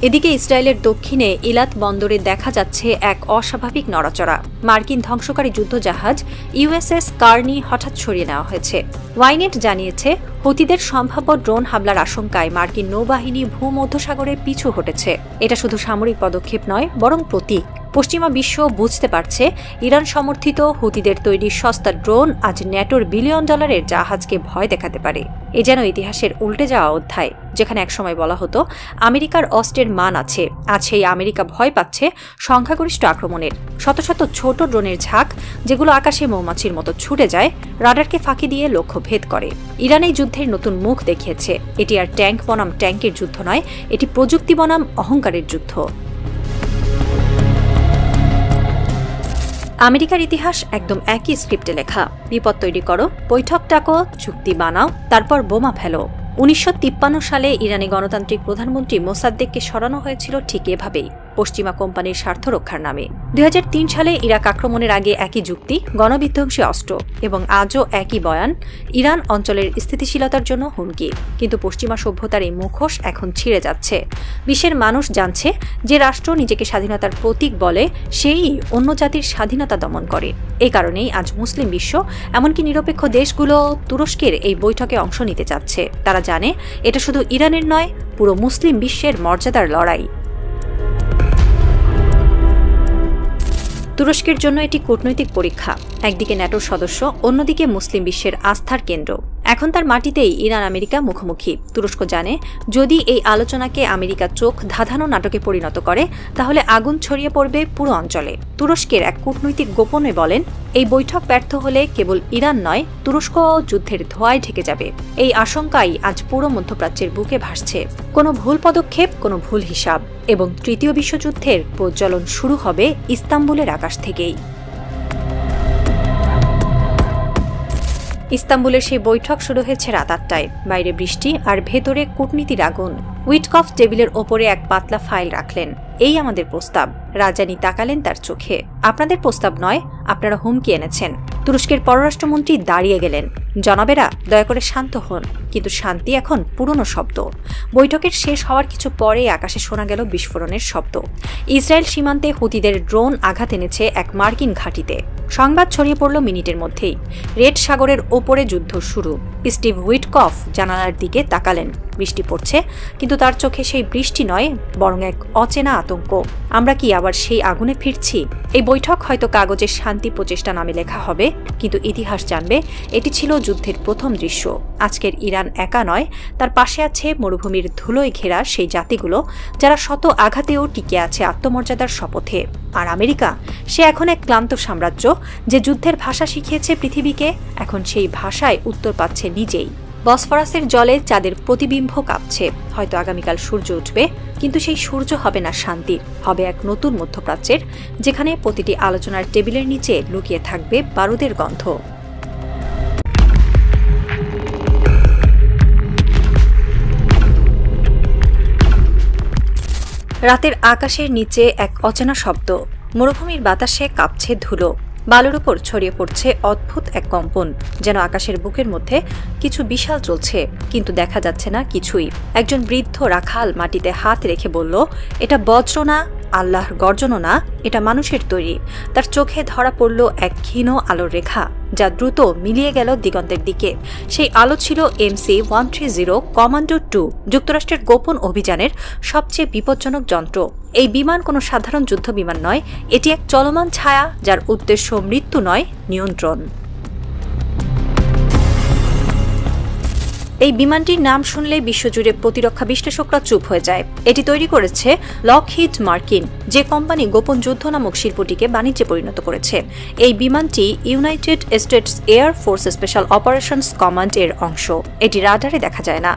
এদিকে ইসরায়েলের দক্ষিণে ইলাত বন্দরে দেখা যাচ্ছে এক অস্বাভাবিক নড়াচড়া। মার্কিন ধ্বংসকারী যুদ্ধজাহাজ ইউএসএস কার্নি হঠাৎ সরিয়ে নেওয়া হয়েছে। ওয়াইনেট জানিয়েছে হুতিদের সম্ভাব্য ড্রোন হামলার আশঙ্কায় মার্কিন নৌবাহিনী ভূমধ্যসাগরে পিছু হটেছে। এটা শুধু সামরিক পদক্ষেপ নয়, বরং প্রতীক। পশ্চিমা বিশ্ব বুঝতে পারছে ইরান সমর্থিত হুতিদের তৈরি সস্তা ড্রোন আজ ন্যাটোর বিলিয়ন ডলারের জাহাজকে ভয় দেখাতে পারে। এ যেন ইতিহাসের উল্টে যাওয়া অধ্যায়, যেখানে একসময় বলা হতো আমেরিকার অস্ত্রের মান আছে, আজ সেই আমেরিকা ভয় পাচ্ছে সংখ্যাগরিষ্ঠ আক্রমণের। শত শত ছোট ড্রোনের ঝাঁক, যেগুলো আকাশে মৌমাছির মতো ছুটে যায়, রাডারকে ফাঁকি দিয়ে লক্ষ্য ভেদ করে। ইরান এই যুদ্ধের নতুন মুখ দেখিয়েছে। এটি আর ট্যাঙ্ক বনাম ট্যাঙ্কের যুদ্ধ নয়, এটি প্রযুক্তি বনাম অহংকারের যুদ্ধ। আমেরিকার ইতিহাস একদম একই স্ক্রিপ্টে লেখা। বিপদ তৈরি করো, বৈঠক ডাকো, চুক্তি বানাও, তারপর বোমা ফেলো। 1953 সালে ইরানি গণতান্ত্রিক প্রধানমন্ত্রী মোসাদ্দেককে সরানো হয়েছিল ঠিক এভাবেই, পশ্চিমা কোম্পানির স্বার্থ রক্ষার নামে। 2003 সালে ইরাক আক্রমণের আগে একই যুক্তি, গণবিধ্বংসী অস্ত্র, এবং আজও একই বয়ান, ইরান অঞ্চলের স্থিতিশীলতার জন্য হুমকি। কিন্তু পশ্চিমা সভ্যতার এই মুখোশ এখন ছিঁড়ে যাচ্ছে। বিশ্বের মানুষ জানছে যে রাষ্ট্র নিজেকে স্বাধীনতার প্রতীক বলে, সেই অন্য জাতির স্বাধীনতা দমন করে। এই কারণেই আজ মুসলিম বিশ্ব, এমনকি নিরপেক্ষ দেশগুলো তুরস্কের এই বৈঠকে অংশ নিতে চাচ্ছে। তারা জানে এটা শুধু ইরানের নয়, পুরো মুসলিম বিশ্বের মর্যাদার লড়াই। তুরস্কের জন্য এটি কূটনৈতিক পরীক্ষা। একদিকে ন্যাটোর সদস্য, অন্যদিকে মুসলিম বিশ্বের আস্থার কেন্দ্র। এখন তার মাটিতেই ইরান আমেরিকা মুখোমুখি। তুরস্ক জানে যদি এই আলোচনাকে আমেরিকা চোখ ধাঁধানো নাটকে পরিণত করে, তাহলে আগুন ছড়িয়ে পড়বে পুরো অঞ্চলে। তুরস্কের এক কূটনৈতিক গোপনে বলেন, এই বৈঠক ব্যর্থ হলে কেবল ইরান নয়, তুরস্ক যুদ্ধের ধোঁয়ায় ঢেকে যাবে। এই আশঙ্কাই আজ পুরো মধ্যপ্রাচ্যের বুকে ভাসছে। কোনো ভুল পদক্ষেপ, কোনো ভুল হিসাব, এবং তৃতীয় বিশ্বযুদ্ধের প্রজ্বলন শুরু হবে ইস্তাম্বুলের আকাশ থেকেই। ইস্তাম্বুলের সেই বৈঠক শুরু হয়েছে রাত 8টায়। বাইরে বৃষ্টি আর ভেতরে কূটনীতির আগুন। উইটকফ টেবিলের ওপরে এক পাতলা ফাইল রাখলেন। এই আমাদের প্রস্তাব। রাজানি তাকালেন তার চোখে। আপনাদের প্রস্তাব নয়, আপনারা হুমকি এনেছেন। তুরস্কের পররাষ্ট্রমন্ত্রী দাঁড়িয়ে গেলেন। জনাবেরা, দয়া করে শান্ত হন। কিন্তু শান্তি এখন পুরনো শব্দ। বৈঠকের শেষ হওয়ার কিছু পরে আকাশে শোনা গেল বিস্ফোরণের শব্দ। ইসরায়েল সীমান্তে হুতিদের ড্রোন আঘাত এনেছে এক মার্কিন ঘাঁটিতে। সংবাদ ছড়িয়ে পড়ল মিনিটের মধ্যেই। রেড সাগরের ওপরে যুদ্ধ শুরু। স্টিভ উইটকফ জানালার দিকে তাকালেন। বৃষ্টি পড়ছে, কিন্তু তার চোখে সেই বৃষ্টি নয়, বরং এক অচেনা আতঙ্ক। আমরা কি আবার সেই আগুনে ফিরছি? এই বৈঠক হয়তো কাগজের শান্তি প্রচেষ্টা নামে লেখা হবে, কিন্তু ইতিহাস জানবে এটি ছিল যুদ্ধের প্রথম দৃশ্য। আজকের ইরান একা নয়, তার পাশে আছে মরুভূমির ধুলোয় ঘেরা সেই জাতিগুলো যারা শত আঘাতেও টিকে আছে আত্মমর্যাদার শপথে। আর আমেরিকা, সে এখন এক ক্লান্ত সাম্রাজ্য যে যুদ্ধের ভাষা শিখিয়েছে পৃথিবীকে, এখন সেই ভাষায় উত্তর পাচ্ছে নিজেই। বসফরাসের জলে চাঁদের প্রতিবিম্ব কাঁপছে। হয়তো আগামীকাল সূর্য উঠবে, কিন্তু সেই সূর্য হবে না শান্তির, হবে এক নতুন মধ্যপ্রাচ্যের, যেখানে প্রতিটি আলোচনার টেবিলের নিচে লুকিয়ে থাকবে বারুদের গন্ধ। রাতের আকাশের নিচে এক অচেনা শব্দ। মরুভূমির বাতাসে কাঁপছে ধুলো। বালুর উপর ছড়িয়ে পড়ছে অদ্ভুত এক কম্পন, যেন আকাশের বুকের মধ্যে কিছু বিশাল চলছে, কিন্তু দেখা যাচ্ছে না কিছুই। একজন বৃদ্ধ রাখাল মাটিতে হাত রেখে বলল, এটা বজ্র না, আল্লাহর গর্জনও না, এটা মানুষের তৈরি। তার চোখে ধরা পড়ল এক ক্ষীণ আলোর রেখা, যা দ্রুত মিলিয়ে গেল দিগন্তের দিকে। সেই আলো ছিল MC-130 কমান্ডো 2, যুক্তরাষ্ট্রের গোপন অভিযানের সবচেয়ে বিপজ্জনক যন্ত্র। এই বিমান কোনো সাধারণ যুদ্ধ বিমান নয়, এটি এক চলমান ছায়া, যার উদ্দেশ্য মৃত্যু নয়, নিয়ন্ত্রণ। এই বিমানটির নাম শুনলে বিশ্বজুড়ে প্রতিরক্ষা বিশ্লেষকরা চুপ হয়ে যায়। এটি তৈরি করেছে লকহিড মার্টিন, যে কোম্পানি গোপন যুদ্ধ নামক শিল্পটিকে বাণিজ্যে পরিণত করেছে। এই বিমানটি United states air force special operations command এর অংশ। এটি রাডারে দেখা যায় না।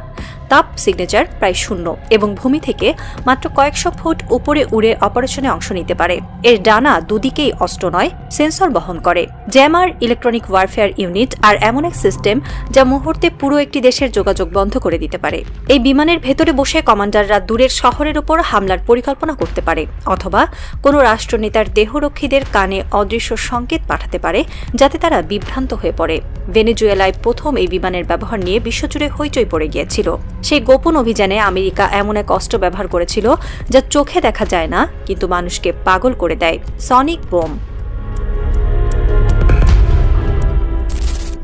তাপ সিগনেচার প্রায় 0 এবং ভূমি থেকে মাত্র কয়েকশো ফুট উপরে উড়ে অপারেশনে অংশ নিতে পারে। এর ডানা দুদিকেই অস্ত্র নয়, সেন্সর বহন করে, জ্যামার, ইলেকট্রনিক ওয়ারফেয়ার ইউনিট আর এমন এক সিস্টেম যা মুহূর্তে পুরো একটি দেশের যোগাযোগ বন্ধ করে দিতে পারে। এই বিমানের ভেতরে বসে কমান্ডাররা দূরের শহরের উপর হামলার পরিকল্পনা করতে পারে, অথবা কোনো রাষ্ট্রনেতার দেহরক্ষীদের কানে অদৃশ্য সংকেত পাঠাতে পারে, যাতে তারা বিভ্রান্ত হয়ে পড়ে। ভেনেজুয়েলায় প্রথম এই বিমানের ব্যবহার নিয়ে বিশ্বজুড়ে হইচই পড়ে গিয়েছিল। সেই গোপন অভিযানে আমেরিকা এমন এক অস্ত্র ব্যবহার করেছিল যা চোখে দেখা যায় না, কিন্তু মানুষকে পাগল করে দেয়, সনিক বোম।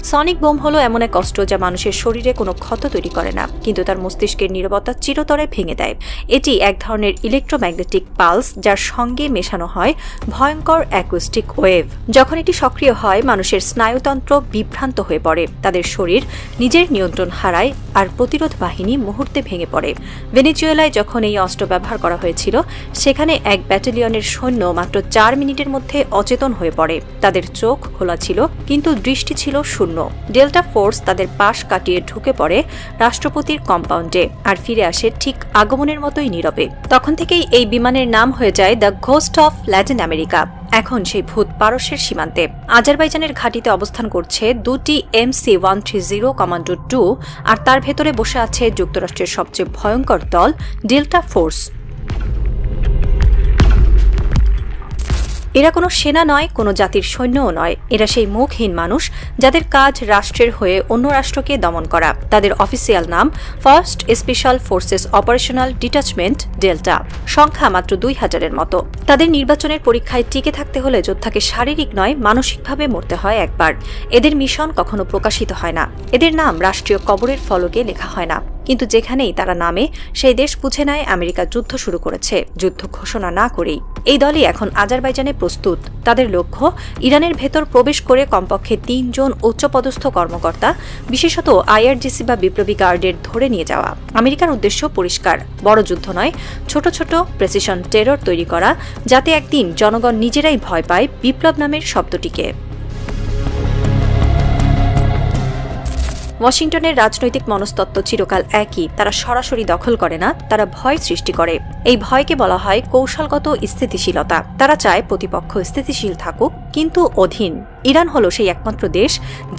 সনিক বোম হলো এমন এক অস্ত্র যা মানুষের শরীরে কোনো ক্ষত তৈরি করে না, কিন্তু তার মস্তিষ্কের নীরবতা চিরতরে ভেঙে দেয়। এটি এক ধরনের ইলেকট্রোম্যাগনেটিক পালস, যার সঙ্গে মেশানো হয় ভয়ঙ্কর অ্যাকুস্টিক ওয়েভ। যখন এটি সক্রিয় হয়, মানুষের স্নায়ুতন্ত্র বিভ্রান্ত হয়ে পড়ে, তাদের শরীর নিজের নিয়ন্ত্রণ হারায়, আর প্রতিরোধ বাহিনী মুহূর্তে ভেঙে পড়ে। ভেনেজুয়েলায় যখন এই অস্ত্র ব্যবহার করা হয়েছিল, সেখানে এক ব্যাটালিয়নের সৈন্য মাত্র 4 মিনিটের মধ্যে অচেতন হয়ে পড়ে। তাদের চোখ খোলা ছিল, কিন্তু দৃষ্টি ছিল শূন্য। ডেল্টা ফোর্স তাদের পাশ কাটিয়ে ঢুকে পড়ে রাষ্ট্রপতির কম্পাউন্ডে, আর ফিরে আসে ঠিক আগমনের মতোই নীরবে। তখন থেকেই এই বিমানের নাম হয়ে যায় the ghost of Latin America. এখন সেই ভূত পারস্যের সীমান্তে। আজারবাইজানের ঘাঁটিতে অবস্থান করছে 2টি MC-130 কমান্ডো 2, আর তার ভেতরে বসে আছে যুক্তরাষ্ট্রের সবচেয়ে ভয়ঙ্কর দল ডেল্টা ফোর্স। এরা কোনো সেনা নয়, কোনো জাতির সৈন্যও নয়। এরা সেই মুখহীন মানুষ যাদের কাজ রাষ্ট্রের হয়ে অন্য রাষ্ট্রকে দমন করা। তাদের অফিসিয়াল নাম first special forces operational detachment delta. সংখ্যা মাত্র 2000-এর মতো। তাদের নির্বাচনের পরীক্ষায় টিকে থাকতে হলে যোদ্ধাকে শারীরিক নয়, মানসিকভাবে মরতে হয় একবার। এদের মিশন কখনো প্রকাশিত হয় না। এদের নাম রাষ্ট্রীয় কবরের ফলকে লেখা হয় না, কিন্তু যেখানেই তারা নামে, সেই দেশ বুঝে নেয় আমেরিকা যুদ্ধ শুরু করেছে, যুদ্ধ ঘোষণা না করেই। এই দলই এখন আজারবাইজানে প্রস্তুত। তাদের লক্ষ্য ইরানের ভেতর প্রবেশ করে কমপক্ষে 3 জন উচ্চপদস্থ কর্মকর্তা, বিশেষত IRGC বা বিপ্লবী গার্ডের ধরে নিয়ে যাওয়া। আমেরিকার উদ্দেশ্য পরিষ্কার, বড় যুদ্ধ নয়, ছোট ছোট প্রেসিশন টেরর তৈরি করা, যাতে একদিন জনগণ নিজেরাই ভয় পায় বিপ্লব নামের শব্দটিকে। ওয়াশিংটনের রাজনৈতিক মনস্তত্ত্ব চিরকাল একই। তারা সরাসরি দখল করে না, তারা ভয় সৃষ্টি করে। এই ভয়কে বলা হয় কৌশলগত স্থিতিশীলতা। তারা চায় প্রতিপক্ষ স্থিতিশীল থাকুক, কিন্তু অধীন। ইরান হলো সেই একমাত্র দেশ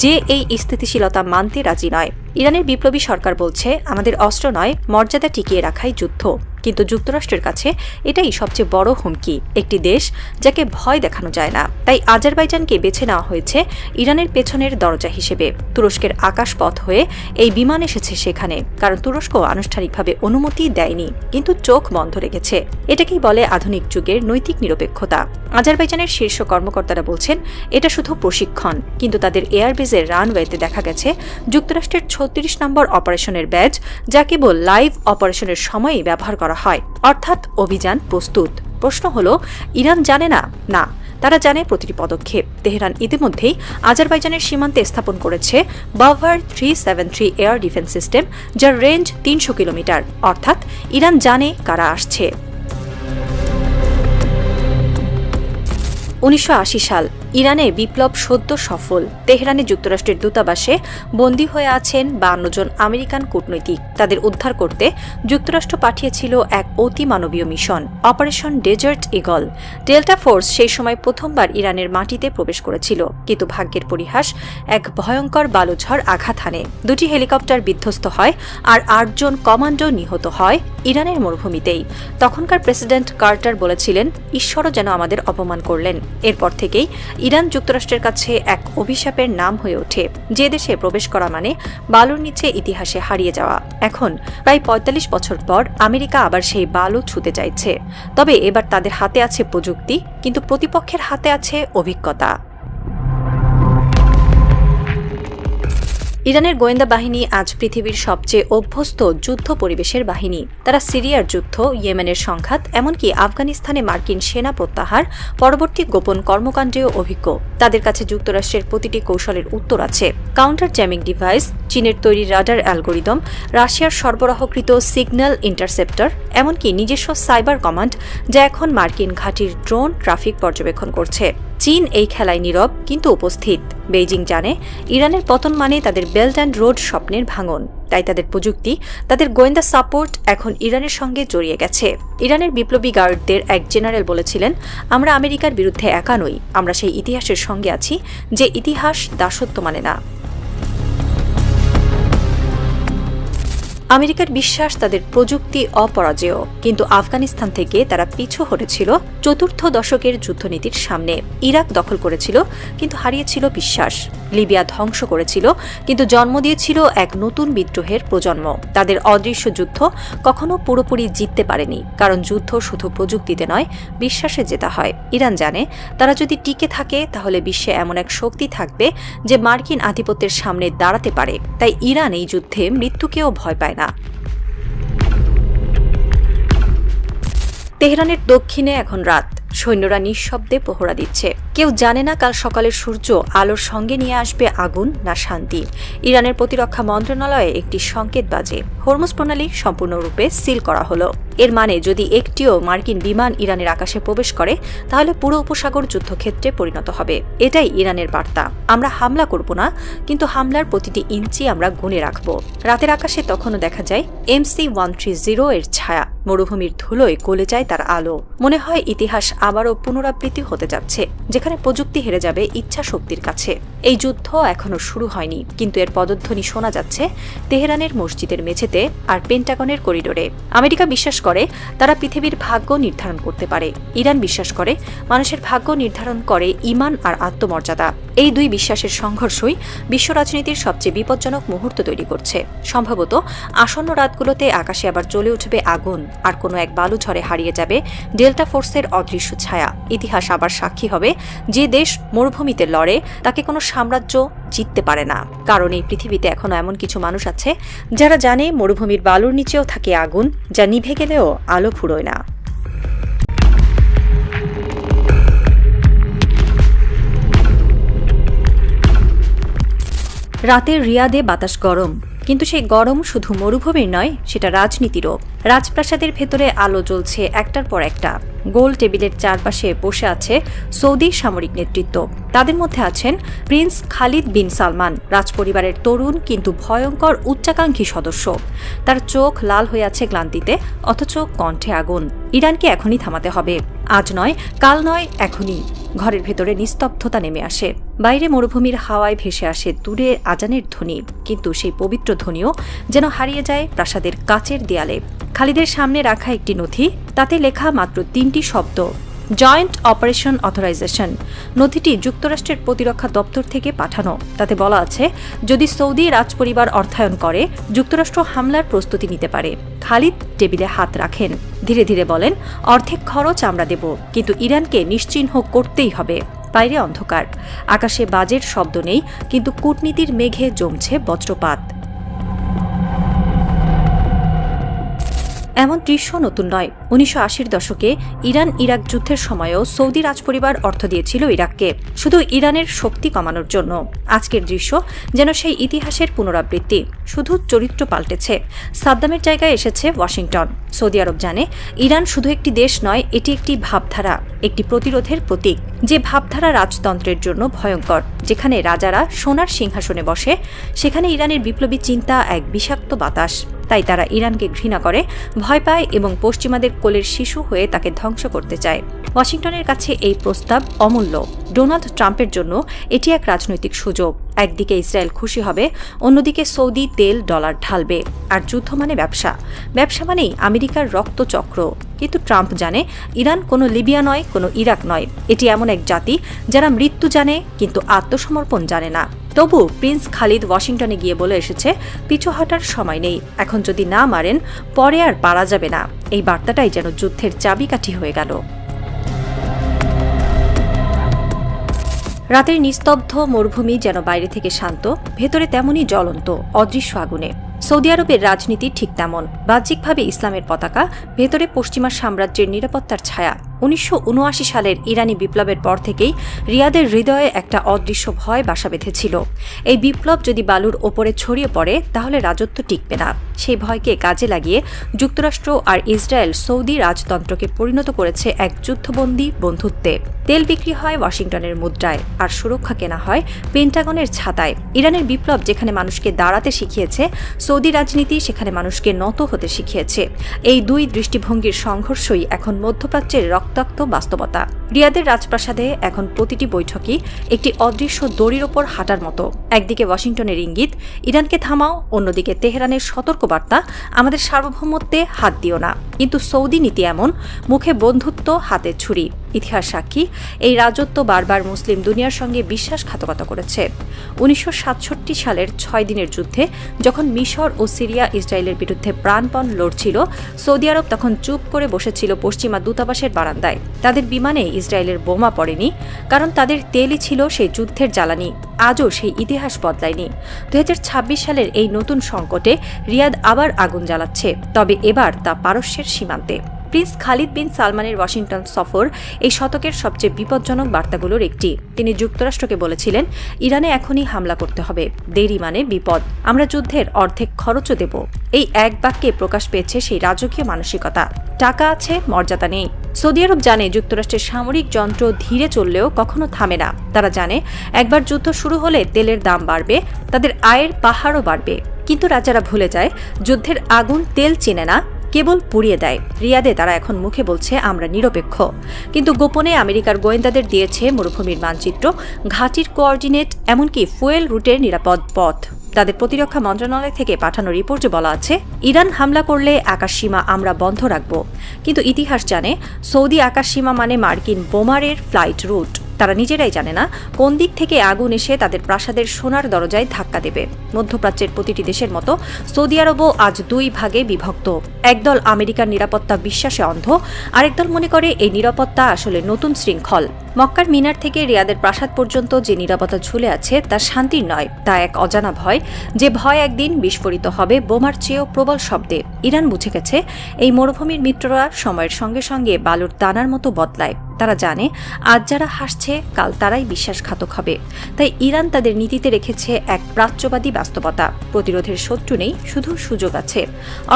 যে এই স্থিতিশীলতা মানতে রাজি নয়। ইরানের বিপ্লবী সরকার বলছে, আমাদের অস্ত্র নয়, মর্যাদা টিকিয়ে রাখাই যুদ্ধ। কিন্তু যুক্তরাষ্ট্রের কাছে এটাই সবচেয়ে বড় হুমকি, একটি দেশ যাকে ভয় দেখানো যায় না। তাই আজারবাইজানকে বেছে নেওয়া হয়েছে ইরানের পেছনের দরজা হিসেবে। তুরস্কের আকাশপথ হয়ে এই বিমান এসেছে সেখানে, কারণ তুরস্ক আনুষ্ঠানিকভাবে অনুমতি দেয়নি, কিন্তু চোখ বন্ধ রেখেছে। এটাকেই বলে আধুনিক যুগের নৈতিক নিরপেক্ষতা। আজারবাইজানের শীর্ষ কর্মকর্তারা বলছেন, এটা শুধু প্রশিক্ষণ, কিন্তু তাদের এয়ারবেজের রানওয়েতে দেখা গেছে যুক্তরাষ্ট্রের 36 নম্বর অপারেশনের ব্যাজ, যা কেবল লাইভ অপারেশনের সময়ই ব্যবহার করা হয়, অর্থাৎ অভিযান প্রস্তুত। প্রশ্ন হলো, ইরান জানে না? না, তারা জানে প্রতিটি পদক্ষেপ। তেহরান ইতিমধ্যেই আজারবাইজানের সীমান্তে স্থাপন করেছে বাভার 373 এয়ার ডিফেন্স সিস্টেম, যার রেঞ্জ 300 কিলোমিটার। অর্থাৎ ইরান জানে কারা আসছে। 1980 সাল, ইরানে বিপ্লব সদ্য সফল। তেহরানে যুক্তরাষ্ট্রের দূতাবাসে বন্দী হয়ে আছেন 52 জন আমেরিকান কূটনৈতিক। তাদের উদ্ধার করতে যুক্তরাষ্ট্র পাঠিয়েছিল এক অতিমানবীয় mission, Operation Desert Eagle. Delta Force সেই সময় প্রথমবার ইরানের মাটিতে প্রবেশ করেছিল, কিন্তু ভাগ্যের পরিহাস, এক ভয়ঙ্কর বালুঝড় আঘাত হানে। 2টি হেলিকপ্টার বিধ্বস্ত হয়, আর 8 জন কমান্ডো নিহত হয় ইরানের মরুভূমিতেই। তখনকার প্রেসিডেন্ট কার্টার বলেছিলেন, ঈশ্বরও যেন আমাদের অপমান করলেন। এরপর থেকেই ইরান যুক্তরাষ্ট্রের কাছে এক অভিশাপের নাম হয়ে ওঠে। যে দেশে প্রবেশ করা মানে বালুর নিচে ইতিহাসে হারিয়ে যাওয়া। এখন প্রায় 45 বছর পর আমেরিকা আবার সেই বালু ছুঁতে চাইছে। তবে এবার তাদের হাতে আছে প্রযুক্তি, কিন্তু প্রতিপক্ষের হাতে আছে অভিজ্ঞতা। ইরানের গোয়েন্দা বাহিনী আজ পৃথিবীর সবচেয়ে অভ্যস্ত যুদ্ধ পরিবেশের বাহিনী। তারা সিরিয়ার যুদ্ধ, ইয়েমেনের সংঘাত, এমনকি আফগানিস্তানে মার্কিন সেনা প্রত্যাহার পরবর্তী গোপন কর্মকাণ্ডেও অভিজ্ঞ। তাদের কাছে যুক্তরাষ্ট্রের প্রতিটি কৌশলের উত্তর আছে। কাউন্টার জ্যামিং ডিভাইস, চীনের তৈরি রাডার অ্যালগোরিদম, রাশিয়ার সরবরাহকৃত সিগন্যাল ইন্টারসেপ্টর, এমনকি নিজস্ব সাইবার কমান্ড, যা এখন মার্কিন ঘাঁটির ড্রোন ট্রাফিক পর্যবেক্ষণ করছে। চীন এই খেলায় নীরব কিন্তু উপস্থিত। বেইজিং জানে ইরানের পতন মানে তাদের বেল্ট অ্যান্ড রোড স্বপ্নের ভাঙন। তাই তাদের প্রযুক্তি, তাদের গোয়েন্দা সাপোর্ট এখন ইরানের সঙ্গে জড়িয়ে গেছে। ইরানের বিপ্লবী গার্ডদের এক জেনারেল বলেছিলেন, আমরা আমেরিকার বিরুদ্ধে একা নই, আমরা সেই ইতিহাসের সঙ্গে আছি যে ইতিহাস দাসত্ব মানে না। আমেরিকার বিশ্বাস তাদের প্রযুক্তি অপরাজেয়, কিন্তু আফগানিস্তান থেকে তারা পিছু হটেছিল চতুর্থ দশকের যুদ্ধনীতির সামনে। ইরাক দখল করেছিল কিন্তু হারিয়েছিল বিশ্বাস। লিবিয়া ধ্বংস করেছিল কিন্তু জন্ম দিয়েছিল এক নতুন বিদ্রোহের প্রজন্ম। তাদের অদৃশ্য যুদ্ধ কখনো পুরোপুরি জিততে পারেনি, কারণ যুদ্ধ শুধু প্রযুক্তিতে নয়, বিশ্বাসে জেতা হয়। ইরান জানে তারা যদি টিকে থাকে তাহলে বিশ্বে এমন এক শক্তি থাকবে যে মার্কিন আধিপত্যের সামনে দাঁড়াতে পারে। তাই ইরান এই যুদ্ধে মৃত্যুকেও ভয় পায় না। তেহরানের দক্ষিণে এখন রাত। সৈন্যরা নিঃশব্দে পহরা দিচ্ছে। কেউ জানে না কাল সকালের সূর্য আলোর সঙ্গে নিয়ে আসবে আগুন না শান্তি। ইরানের প্রতিরক্ষা মন্ত্রণালয়ে একটি সংকেত বাজে। হরমুজ প্রণালী সম্পূর্ণরূপে সিল করা হলো। এর মানে যদি একটিও মার্কিন বিমান ইরানের আকাশে প্রবেশ করে তাহলে পুরো উপসাগর যুদ্ধক্ষেত্রে পরিণত হবে। এটাই ইরানের বার্তা। আমরা হামলা করব না, কিন্তু হামলার প্রতিটি ইঞ্চি আমরা গুনে রাখব। রাতের আকাশে তখনও দেখা যায় MC-130 এর ছায়া। মরুভূমির ধুলোয় গলে যায় তার আলো। মনে হয় ইতিহাস আবারও পুনরাবৃত্তি হতে যাচ্ছে, যেখানে প্রযুক্তি হেরে যাবে ইচ্ছা শক্তির কাছে। এই যুদ্ধ এখনো শুরু হয়নি, কিন্তু এর পদধ্বনি শোনা যাচ্ছে তেহরানের মসজিদের মেঝেতে আর পেন্টাগনের করিডোরে। আমেরিকা বিশ্বাস করে তারা পৃথিবীর ভাগ্য নির্ধারণ করতে পারে। ইরান বিশ্বাস করে মানুষের ভাগ্য নির্ধারণ করে ঈমান আর আত্মমর্যাদা। এই দুই বিশ্বাসের সংঘর্ষই বিশ্ব রাজনীতির সবচেয়ে বিপজ্জনক মুহূর্ত তৈরি করছে। সম্ভবত আসন্ন রাতগুলোতে আকাশে আবার জ্বলে উঠবে আগুন, আর কোনো এক বালুঝড়ে হারিয়ে যাবে ডেল্টা ফোর্সের অদৃশ্য ছায়া। ইতিহাস আবার সাক্ষী হবে, যে দেশ মরুভূমিতে লড়ে তাকে কোনো সাম্রাজ্য জিততে পারে না। কারণ এই পৃথিবীতে এখনো এমন কিছু মানুষ আছে যারা জানে মরুভূমির বালুর নিচেও থাকে আগুন, যা নিভে গেলেও আলো ফুরোয় না। রাতের রিয়াদে বাতাস গরম, কিন্তু সেই গরম শুধু মরুভূমির নয়, সেটা রাজনীতিরও। রাজপ্রাসাদের ভেতরে আলো জ্বলছে একটার পর একটা। গোল টেবিলের চারপাশে বসে আছে সৌদি সামরিক নেতৃত্ব। তাদের মধ্যে আছেন প্রিন্স খালিদ বিন সালমান, রাজপরিবারের তরুণ কিন্তু ভয়ঙ্কর উচ্চাকাঙ্ক্ষী সদস্য। তার চোখ লাল হয়ে আছে ক্লান্তিতে, অথচ কণ্ঠে আগুন। ইরানকে এখনই থামাতে হবে। আজ নয়, কাল নয়, এখনই। ঘরের ভেতরে নিস্তব্ধতা নেমে আসে। বাইরে মরুভূমির হাওয়ায় ভেসে আসে দূরে আজানের ধ্বনি, কিন্তু সেই পবিত্র ধ্বনিও যেন হারিয়ে যায় প্রাসাদের কাচের দেয়ালে। খালিদের সামনে রাখা একটি নথি, তাতে লেখা মাত্র 3টি শব্দ: জয়েন্ট অপারেশন অথরাইজেশন। নথিটি যুক্তরাষ্ট্রের প্রতিরক্ষা দপ্তর থেকে পাঠানো। তাতে বলা আছে, যদি সৌদি রাজপরিবার অর্থায়ন করে, যুক্তরাষ্ট্র হামলার প্রস্তুতি নিতে পারে। খালিদ টেবিলে হাত রাখেন, ধীরে ধীরে বলেন, অর্ধেক খরচ আমরা দেব, কিন্তু ইরানকে নিশ্চিহ্ন করতেই হবে। বাইরে অন্ধকার, আকাশে বাজের শব্দ নেই, কিন্তু কূটনীতির মেঘে জমছে বজ্রপাত। এমন দৃশ্য নতুন নয়। 1980-র দশকে ইরান ইরাক যুদ্ধের সময়ও সৌদি রাজপরিবার অর্থ দিয়েছিল ইরাককে, শুধু ইরানের শক্তি কমানোর জন্য। আজকের দৃশ্য যেন সেই ইতিহাসের পুনরাবৃত্তি, শুধু চরিত্র পাল্টেছে। সাদ্দামের জায়গায় এসেছে ওয়াশিংটন। সৌদি আরব জানে ইরান শুধু একটি দেশ নয়, এটি একটি ভাবধারা, একটি প্রতিরোধের প্রতীক। যে ভাবধারা রাজতন্ত্রের জন্য ভয়ঙ্কর। যেখানে রাজারা সোনার সিংহাসনে বসে, সেখানে ইরানের বিপ্লবী চিন্তা এক বিষাক্ত বাতাস। তাই তারা ইরানকে ঘৃণা করে, ভয় পায় এবং পশ্চিমাদের কোলের শিশু হয়ে তাকে ধ্বংস করতে চায়। ওয়াশিংটনের কাছে এই প্রস্তাব অমূল্য। ডোনাল্ড ট্রাম্পের জন্য এটি এক রাজনৈতিক সুযোগ। একদিকে ইসরায়েল খুশি হবে, অন্যদিকে সৌদি তেল ডলার ঢালবে। আর যুদ্ধ মানে ব্যবসা, ব্যবসা মানেই আমেরিকার রক্তচক্র। কিন্তু ট্রাম্প জানে ইরান কোনো লিবিয়া নয়, কোনো ইরাক নয়। এটি এমন এক জাতি যারা মৃত্যু জানে কিন্তু আত্মসমর্পণ জানে না। তবু প্রিন্স খালিদ ওয়াশিংটনে গিয়ে বলে এসেছে, পিছু হটার সময় নেই। এখন যদি না মারেন, পরে আর পারা যাবে না। এই বার্তাটাই যেন যুদ্ধের চাবিকাঠি হয়ে গেল। রাতের নিস্তব্ধ মরুভূমি যেন বাইরে থেকে শান্ত, ভেতরে তেমনই জ্বলন্ত, অদৃশ্য আগুনে। সৌদি আরবের রাজনীতি ঠিক তেমন। বাহ্যিকভাবে ইসলামের পতাকা, ভেতরে পশ্চিমা সাম্রাজ্যের নিরাপত্তার ছায়া। 1979 সালের ইরানি বিপ্লবের পর থেকেই রিয়াদের হৃদয়ে একটা অদৃশ্য ভয় বাসা বেঁধেছিল। এই বিপ্লব যদি বালুর ওপরে ছড়িয়ে পড়ে, তাহলে রাজত্ব টিকবে না। সেই ভয়কে কাজে লাগিয়ে যুক্তরাষ্ট্র আর ইসরায়েল সৌদি রাজতন্ত্রকে পরিণত করেছে এক যুদ্ধবন্দী বন্ধুত্বে। তেল বিক্রি হয় ওয়াশিংটনের মুদ্রায়, আর সুরক্ষা কেনা হয় পেন্টাগনের ছাতায়। ইরানের বিপ্লব যেখানে মানুষকে দাঁড়াতে শিখিয়েছে, সৌদি রাজনীতি সেখানে মানুষকে নত হতে শিখিয়েছে। এই দুই দৃষ্টিভঙ্গির সংঘর্ষই এখন মধ্যপ্রাচ্যের রক্তাক্ত বাস্তবতা। রিয়াদের রাজপ্রাসাদে এখন প্রতিটি বৈঠকই একটি অদৃশ্য দড়ির ওপর হাঁটার মতো। একদিকে ওয়াশিংটনের ইঙ্গিত, ইরানকে থামাও, অন্যদিকে তেহরানের সতর্কবার্তা, আমাদের সার্বভৌমত্বে হাত দিও না। কিন্তু সৌদি নীতি এমন, মুখে বন্ধুত্ব, হাতে ছুরি। ইতিহাস সাক্ষী, এই রাজত্ব বারবার মুসলিম দুনিয়ার সঙ্গে বিশ্বাসঘাতকতা করেছে। 1967 সালের 6 দিনের যুদ্ধে যখন মিশর ও সিরিয়া ইসরায়েলের বিরুদ্ধে প্রাণপণ লড়ছিল, সৌদি আরব তখন চুপ করে বসেছিল পশ্চিমা দূতাবাসের বারান্দায়। তাদের বিমানে ইসরায়েলের বোমা পড়েনি, কারণ তাদের তেলই ছিল সেই যুদ্ধের জ্বালানি। আজও সেই ইতিহাস বদলায়নি। 2026 সালের এই নতুন সংকটে রিয়াদ আবার আগুন জ্বালাচ্ছে, তবে এবার তা পারস্যের সীমান্তে। প্রিন্স খালিদ বিন সালমানের ওয়াশিংটন সফর এই শতকের সবচেয়ে বিপজ্জনক বার্তাগুলোর একটি। তিনি যুক্তরাষ্ট্রকে বলেছিলেন, ইরানে এখনই হামলা করতে হবে, দেরি মানে বিপদ, আমরা যুদ্ধের অর্ধেক খরচও দেব। এই এক বাক্যে প্রকাশ পেয়েছে সেই রাজকীয় মানসিকতা। টাকা আছে, মর্যাদা নেই। সৌদি আরব জানে যুক্তরাষ্ট্রের সামরিক যন্ত্র ধীরে চললেও কখনো থামে না। তারা জানে একবার যুদ্ধ শুরু হলে তেলের দাম বাড়বে, তাদের আয়ের পাহাড়ও বাড়বে। কিন্তু রাজারা ভুলে যায়, যুদ্ধের আগুন তেল চেনে না, কেবল পুড়িয়ে দেয়। রিয়াদে তারা এখন মুখে বলছে আমরা নিরপেক্ষ, কিন্তু গোপনে আমেরিকার গোয়েন্দাদের দিয়েছে মরুভূমির মানচিত্র, ঘাঁটির কোঅর্ডিনেট, এমনকি ফুয়েল রুটের নিরাপদ পথ। তাদের প্রতিরক্ষা মন্ত্রণালয় থেকে পাঠানো রিপোর্টে বলা আছে, ইরান হামলা করলে আকাশসীমা আমরা বন্ধ রাখব। কিন্তু ইতিহাস জানে, সৌদি আকাশসীমা মানে মার্কিন বোমারের ফ্লাইট রুট। তারা নিজেরাই জানে না কোন দিক থেকে আগুন এসে তাদের প্রাসাদের সোনার দরজায় ধাক্কা দেবে। মধ্যপ্রাচ্যের প্রতিটি দেশের মতো সৌদি আরবও আজ দুই ভাগে বিভক্ত। একদল আমেরিকার নিরাপত্তা বিশ্বাসে অন্ধ, আরেকদল মনে করে এই নিরাপত্তা আসলে নতুন শৃঙ্খল। মক্কার মিনার থেকে রিয়াদের প্রাসাদ পর্যন্ত যে নিরাপত্তা ঝুলে আছে তা শান্তির নয়, তা এক অজানা ভয়, যে ভয় একদিন বিস্ফোরিত হবে বোমার চেয়েও প্রবল শব্দে। ইরান বুঝে গেছে, এই মরুভূমির মিত্ররা সময়ের সঙ্গে সঙ্গে বালুর দানার মতো বদলায়। তারা জানে আজ যারা হাসছে কাল তারাই বিশ্বাসঘাতক হবে। তাই ইরান তাদের নীতিতে রেখেছে এক প্রাচ্যবাদী বাস্তবতা। প্রতিরোধের শত্রু নেই, শুধু সুযোগ আছে।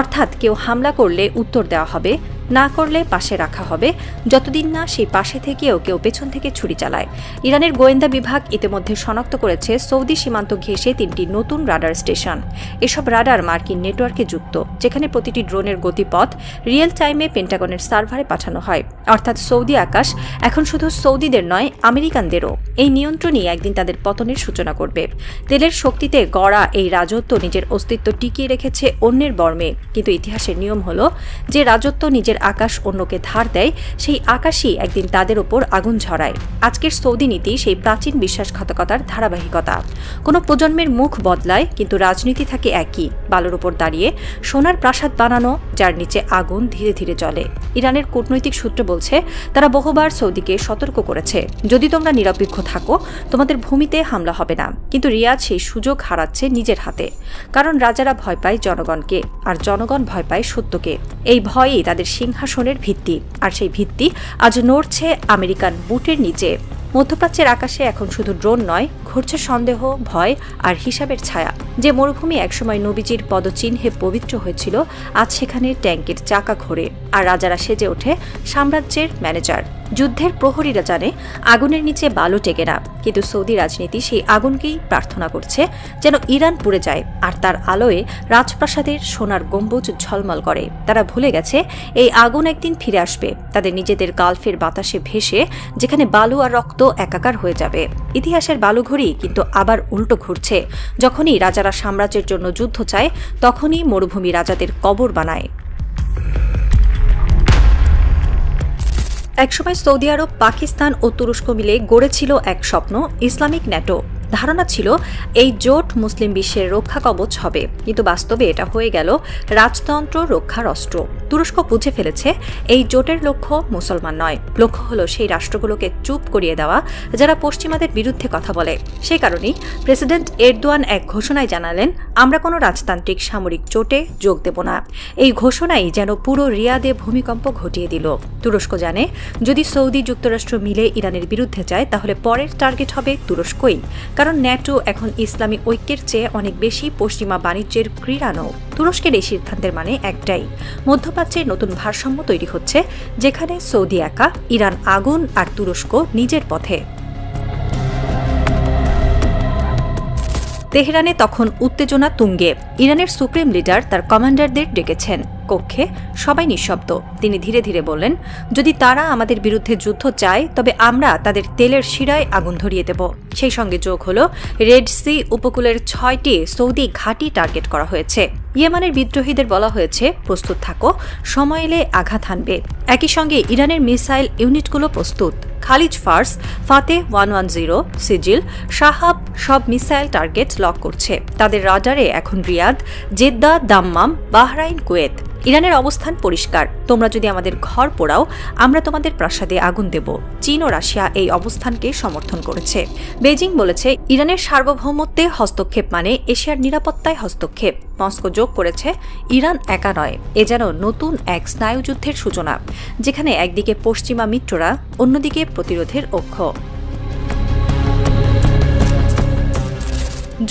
অর্থাৎ কেউ হামলা করলে উত্তর দেওয়া হবে, না করলে পাশে রাখা হবে, যতদিন না সেই পাশে থেকেও কেউ পেছন থেকে ছুরি চালায়। ইরানের গোয়েন্দা বিভাগ ইতিমধ্যে শনাক্ত করেছে সৌদি সীমান্ত ঘেঁষে 3টি নতুন রাডার স্টেশন। এসব রাডার মার্কিন নেটওয়ার্কে যুক্ত, যেখানে প্রতিটি ড্রোনের গতিপথ রিয়েল টাইমে পেন্টাগনের সার্ভারে পাঠানো হয়। অর্থাৎ সৌদি আকাশ এখন শুধু সৌদিদের নয়, আমেরিকানদেরও। এই নিয়ন্ত্রণই একদিন তাদের পতনের সূচনা করবে। তেলের শক্তিতে গড়া এই রাজত্ব নিজের অস্তিত্ব টিকিয়ে রেখেছে অন্যের বর্মে। কিন্তু ইতিহাসের নিয়ম হলো, যে রাজত্ব নিজের আকাশ অন্যকে ধার দেয়, সেই আকাশই একদিন তাদের ওপর আগুন ঝরায়। আজকের সৌদি নীতি সেই প্রাচীন বিশ্বাসঘাতকতার ধারাবাহিকতা। কোনো প্রজন্মের মুখ বদলায়, কিন্তু রাজনীতি থাকে একই, বালুর ওপর দাঁড়িয়ে সোনার প্রাসাদ বানানো, যার নিচে আগুন ধীরে ধীরে জ্বলে। ইরানের কূটনৈতিক সূত্র বলছে, তারা বহুবার সৌদিকে সতর্ক করেছে, যদি তোমরা নিরপেক্ষ থাকো তোমাদের ভূমিতে হামলা হবে না। কিন্তু রিয়াদ সেই সুযোগ হারাচ্ছে নিজের হাতে। কারণ রাজারা ভয় পায় জনগণকে, আর জনগণ ভয় পায় সত্যকে। এই ভয়ই তাদের সিংহাসনের ভিত্তি, আর সেই ভিত্তি আজ নড়ছে আমেরিকান বুটের নিচে। মধ্যপ্রাচ্যের আকাশে এখন শুধু ড্রোন নয়, ঘুরছে সন্দেহ, ভয় আর হিসাবের ছায়া। যে মরুভূমি একসময় নবীজির পদচিহ্নে পবিত্র হয়েছিল, আজ সেখানে ট্যাঙ্কের চাকা ঘোরে, আর রাজারা সেজে ওঠে সাম্রাজ্যের ম্যানেজার। যুদ্ধের প্রহরীরা জানে আগুনের নিচে বালু টেকে না, কিন্তু সৌদি রাজনীতি সেই আগুনকেই প্রার্থনা করছে যেন ইরান পুড়ে যায়, আর তার আলোয় রাজপ্রাসাদের সোনার গম্বুজ ঝলমল করে। তারা ভুলে গেছে এই আগুন একদিন ফিরে আসবে, তাদের নিজেদের গালফের বাতাসে ভেসে, যেখানে বালু আর রক্ত একাকার হয়ে যাবে। ইতিহাসের বালুঘড়ি কিন্তু আবার উল্টো ঘুরছে। যখনই রাজারা সাম্রাজ্যের জন্য যুদ্ধ চায়, তখনই মরুভূমি রাজাদের কবর বানায়। একসময় সৌদি আরব, পাকিস্তান ও তুরস্ক মিলে গড়েছিল এক স্বপ্ন, ইসলামিক ন্যাটো। ধারণা ছিল এই জোট মুসলিম বিশ্বের রক্ষা কবচ হবে, কিন্তু বাস্তবে এটা হয়ে গেল রাজতন্ত্র রক্ষার অস্ত্র। তুরস্ক বুঝে ফেলেছে এই জোটের লক্ষ্য মুসলমান নয়, লক্ষ্য হলো সেই রাষ্ট্রগুলোকে চুপ করিয়ে দেওয়া যারা পশ্চিমাদের বিরুদ্ধে কথা বলে। সেই কারণেই প্রেসিডেন্ট এরদোয়ান এক ঘোষণায় জানালেন, আমরা কোনো রাজতান্ত্রিক সামরিক জোটে যোগ দেব না। এই ঘোষণাই যেন পুরো রিয়াদে ভূমিকম্প ঘটিয়ে দিল। তুরস্ক জানে, যদি সৌদি যুক্তরাষ্ট্র মিলে ইরানের বিরুদ্ধে যায়, তাহলে পরের টার্গেট হবে তুরস্কই। কারণ ন্যাটো এখন ইসলামী ঐক্যের চেয়ে অনেক বেশি পশ্চিমা বাণিজ্যের ক্রীড়ানৌ। তুরস্কের এই সিদ্ধান্তের মানে একটাই, মধ্যপ্রাচ্যের নতুন ভারসাম্য তৈরি হচ্ছে, যেখানে সৌদি একা, ইরান আগুন আর তুরস্ক নিজের পথে। তেহরানে তখন উত্তেজনা তুঙ্গে। ইরানের সুপ্রিম লিডার তার কমান্ডারদের ডেকেছেন কক্ষে। সবাই নিঃশব্দ। তিনি ধীরে ধীরে বললেন, যদি তারা আমাদের বিরুদ্ধে যুদ্ধ চায় তবে আমরা তাদের তেলের শিরায় আগুন ধরিয়ে দেব। সেই সঙ্গে যোগ হল রেড সি উপকূলের 6টি সৌদি ঘাঁটি টার্গেট করা হয়েছে। ইয়েমানের বিদ্রোহীদের বলা হয়েছে, প্রস্তুত থাকো, সময় এলে আঘাত হানবে। একই সঙ্গে ইরানের মিসাইল ইউনিটগুলো প্রস্তুত। খালিজ ফার্স, ফাতে 110, সিজিল, শাহাব সব মিসাইল টার্গেট লক করছে। তাদের রাডারে এখন Riyadh, Jeddah, Dammam, Bahrain, Kuwait. ইরানের অবস্থান পরিষ্কার, তোমরা যদি আমাদের ঘর পোড়াও আমরা তোমাদের প্রাসাদে আগুন দেব। চীন ও রাশিয়া এই অবস্থানকে সমর্থন করেছে। বেজিং বলেছে, ইরানের সার্বভৌমত্বে হস্তক্ষেপ মানে এশিয়ার নিরাপত্তায় হস্তক্ষেপ। মস্কো যোগ করেছে, ইরান একা নয়, এ যেন নতুন এক স্নায়ুযুদ্ধের সূচনা, যেখানে একদিকে পশ্চিমা মিত্ররা, অন্যদিকে প্রতিরোধের অক্ষ।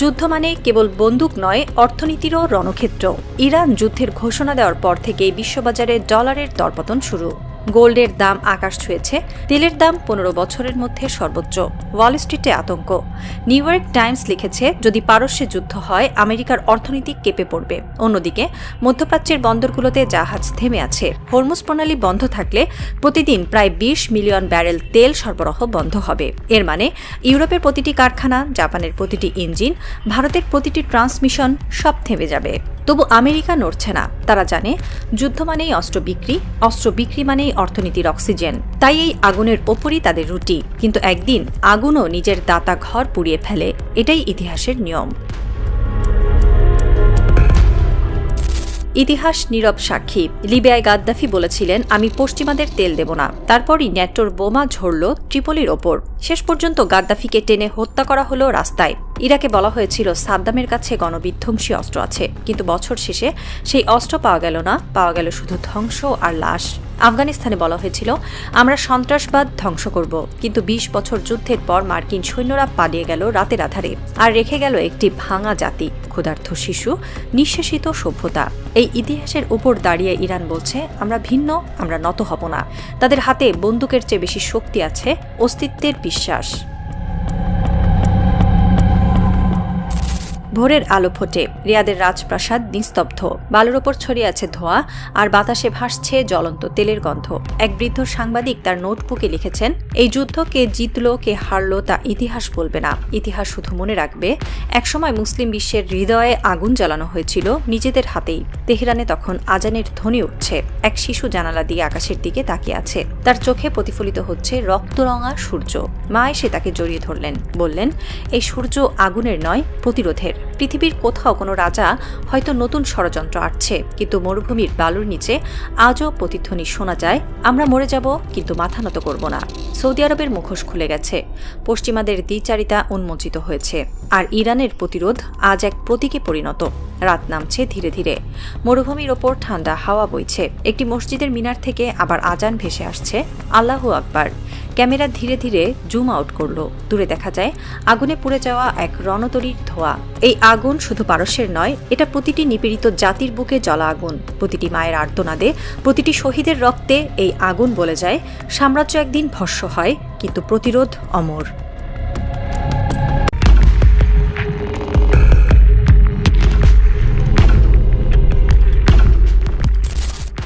যুদ্ধ মানে কেবল বন্দুক নয়, অর্থনীতিরও রণক্ষেত্র। ইরান যুদ্ধের ঘোষণা দেওয়ার পর থেকেই বিশ্ববাজারে ডলারের দরপতন শুরু। গোল্ডের দাম আকাশ ছুঁয়েছে, তেলের দাম 15 বছরের মধ্যে সর্বোচ্চ। ওয়াল স্ট্রিটে আতঙ্ক। নিউ ইয়র্ক টাইমস লিখেছে, যদি পারস্যে যুদ্ধ হয় আমেরিকার অর্থনীতি কেঁপে পড়বে। অন্যদিকে মধ্যপ্রাচ্যের বন্দরগুলোতে জাহাজ থেমে আছে। হরমুজ প্রণালী বন্ধ থাকলে প্রতিদিন প্রায় 20 মিলিয়ন ব্যারেল তেল সরবরাহ বন্ধ হবে। এর মানে ইউরোপের প্রতিটি কারখানা, জাপানের প্রতিটি ইঞ্জিন, ভারতের প্রতিটি ট্রান্সমিশন সব থেমে যাবে। তবু আমেরিকা নড়ছে না। তারা জানে, যুদ্ধ মানেই অস্ত্র বিক্রি, অস্ত্র বিক্রি মানেই অর্থনীতির অক্সিজেন। তাই এই আগুনের ওপরই তাদের রুটি। কিন্তু একদিন আগুনও নিজের দাতা ঘর পুড়িয়ে ফেলে, এটাই ইতিহাসের নিয়ম। ইতিহাস নীরব সাক্ষী। লিবিয়ায় গাদ্দাফি বলেছিলেন, আমি পশ্চিমাদের তেল দেব না। তারপরই ন্যাটোর বোমা ঝরল ট্রিপলির ওপর। শেষ পর্যন্ত গাদ্দাফিকে টেনে হত্যা করা হলো রাস্তায়। ইরাকে বলা হয়েছিল সাদ্দামের কাছে গণবিধ্বংসী অস্ত্র আছে, কিন্তু বছর শেষে সেই অস্ত্র পাওয়া গেল না, পাওয়া গেল শুধু ধ্বংস আর লাশ। আফগানিস্তানে বলা হয়েছিল, আমরা সন্ত্রাসবাদ ধ্বংস করব, কিন্তু 20 বছর যুদ্ধের পর মার্কিন সৈন্যরা পালিয়ে গেল রাতের আধারে, আর রেখে গেল একটি ভাঙা জাতি, ক্ষুধার্ত শিশু, নিঃশেষিত সভ্যতা। এই ইতিহাসের উপর দাঁড়িয়ে ইরান বলছে, আমরা ভিন্ন, আমরা নত হব না। তাদের হাতে বন্দুকের চেয়ে বেশি শক্তি আছে, অস্তিত্বের বিশ্বাস। ভোরের আলো ফোটে। রিয়াদের রাজপ্রাসাদ নিস্তব্ধ। বালুর ওপর ছড়িয়ে আছে ধোঁয়া, আর বাতাসে ভাসছে জ্বলন্ত তেলের গন্ধ। এক বৃদ্ধ সাংবাদিক তার নোটবুকে লিখেছেন, এই যুদ্ধ কে জিতলো কে হারলো তা ইতিহাস বলবে না। ইতিহাস শুধু মনে রাখবে, একসময় মুসলিম বিশ্বের হৃদয়ে আগুন জ্বালানো হয়েছিল নিজেদের হাতেই। তেহরানে তখন আজানের ধ্বনি উঠছে। এক শিশু জানালা দিয়ে আকাশের দিকে তাকিয়ে আছে। তার চোখে প্রতিফলিত হচ্ছে রক্তরঙা সূর্য। মা এসে তাকে জড়িয়ে ধরলেন, বললেন, এই সূর্য আগুনের নয়, প্রতিরোধের। পৃথিবীর কোথাও কোনো রাজা হয়তো নতুন ষড়যন্ত্র আটছে, কিন্তু মরুভূমির বালুর নিচে আজও প্রতিধ্বনি শোনা যায়, আমরা মরে যাব কিন্তু মাথা নত করব না। সৌদি আরবের মুখোশ খুলে গেছে, পশ্চিমাদের দ্বিচারিতা উন্মোচিত হয়েছে, আর ইরানের প্রতিরোধ আজ এক প্রতীকে পরিণত। রাত নামছে ধীরে ধীরে। মরুভূমির ওপর ঠান্ডা হাওয়া বইছে। একটি মসজিদের মিনার থেকে আবার আজান ভেসে আসছে, আল্লাহু আকবার। ক্যামেরা ধীরে ধীরে জুম আউট করলো। দূরে দেখা যায় আগুনে পুড়ে যাওয়া এক রণতরীর ধোঁয়া। এই আগুন শুধু পারস্যের নয়, এটা প্রতিটি নিপীড়িত জাতির বুকে জ্বলা আগুন। প্রতিটি মায়ের আর্তনাদে, প্রতিটি শহীদের রক্তে এই আগুন বলে যায়, সাম্রাজ্য একদিন ভস্ম হয়, কিন্তু প্রতিরোধ অমর।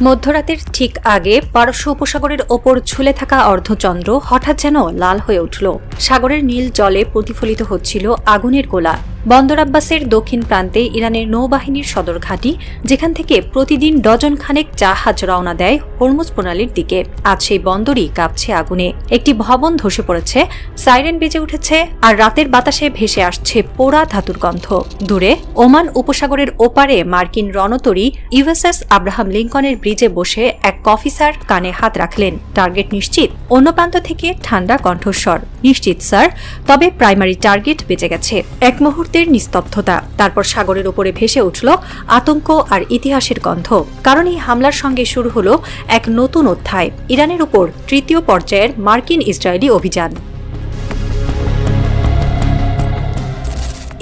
মধ্যরাতের ঠিক আগে পারস্য উপসাগরের ওপর ঝুলে থাকা অর্ধচন্দ্র হঠাৎ যেন লাল হয়ে উঠল। সাগরের নীল জলে প্রতিফলিত হচ্ছিল আগুনের গোলা। বন্দর আব্বাসের দক্ষিণ প্রান্তে ইরানের নৌবাহিনীর সদর ঘাঁটি, যেখান থেকে প্রতিদিন ডজন খানেক জাহাজ রওনা দেয় হরমুজ প্রণালীর দিকে। আজ সেই বন্দরই কাঁপছে আগুনে। একটি ভবন ধসে পড়েছে, সাইরেন বেজে উঠেছে, আর রাতের বাতাসে ভেসে আসছে পোড়া ধাতুর গন্ধ। দূরে ওমান উপসাগরের ওপারে মার্কিন রণতরী ইউএসএস আব্রাহাম লিঙ্কনের ব্রিজে বসে এক অফিসার কানে হাত রাখলেন। টার্গেট নিশ্চিত? অন্য প্রান্ত থেকে ঠান্ডা কণ্ঠস্বর, নিশ্চিত স্যার, তবে প্রাইমারি টার্গেট বেঁচে গেছে। এক মুহূর্তের নিস্তব্ধতা, তারপর সাগরের উপরে ভেসে উঠল আতঙ্ক আর ইতিহাসের গন্ধ। কারণ এই হামলার সঙ্গে শুরু হলো এক নতুন অধ্যায়, ইরানের উপর তৃতীয় পর্যায়ের মার্কিন ইসরায়েলি অভিযান।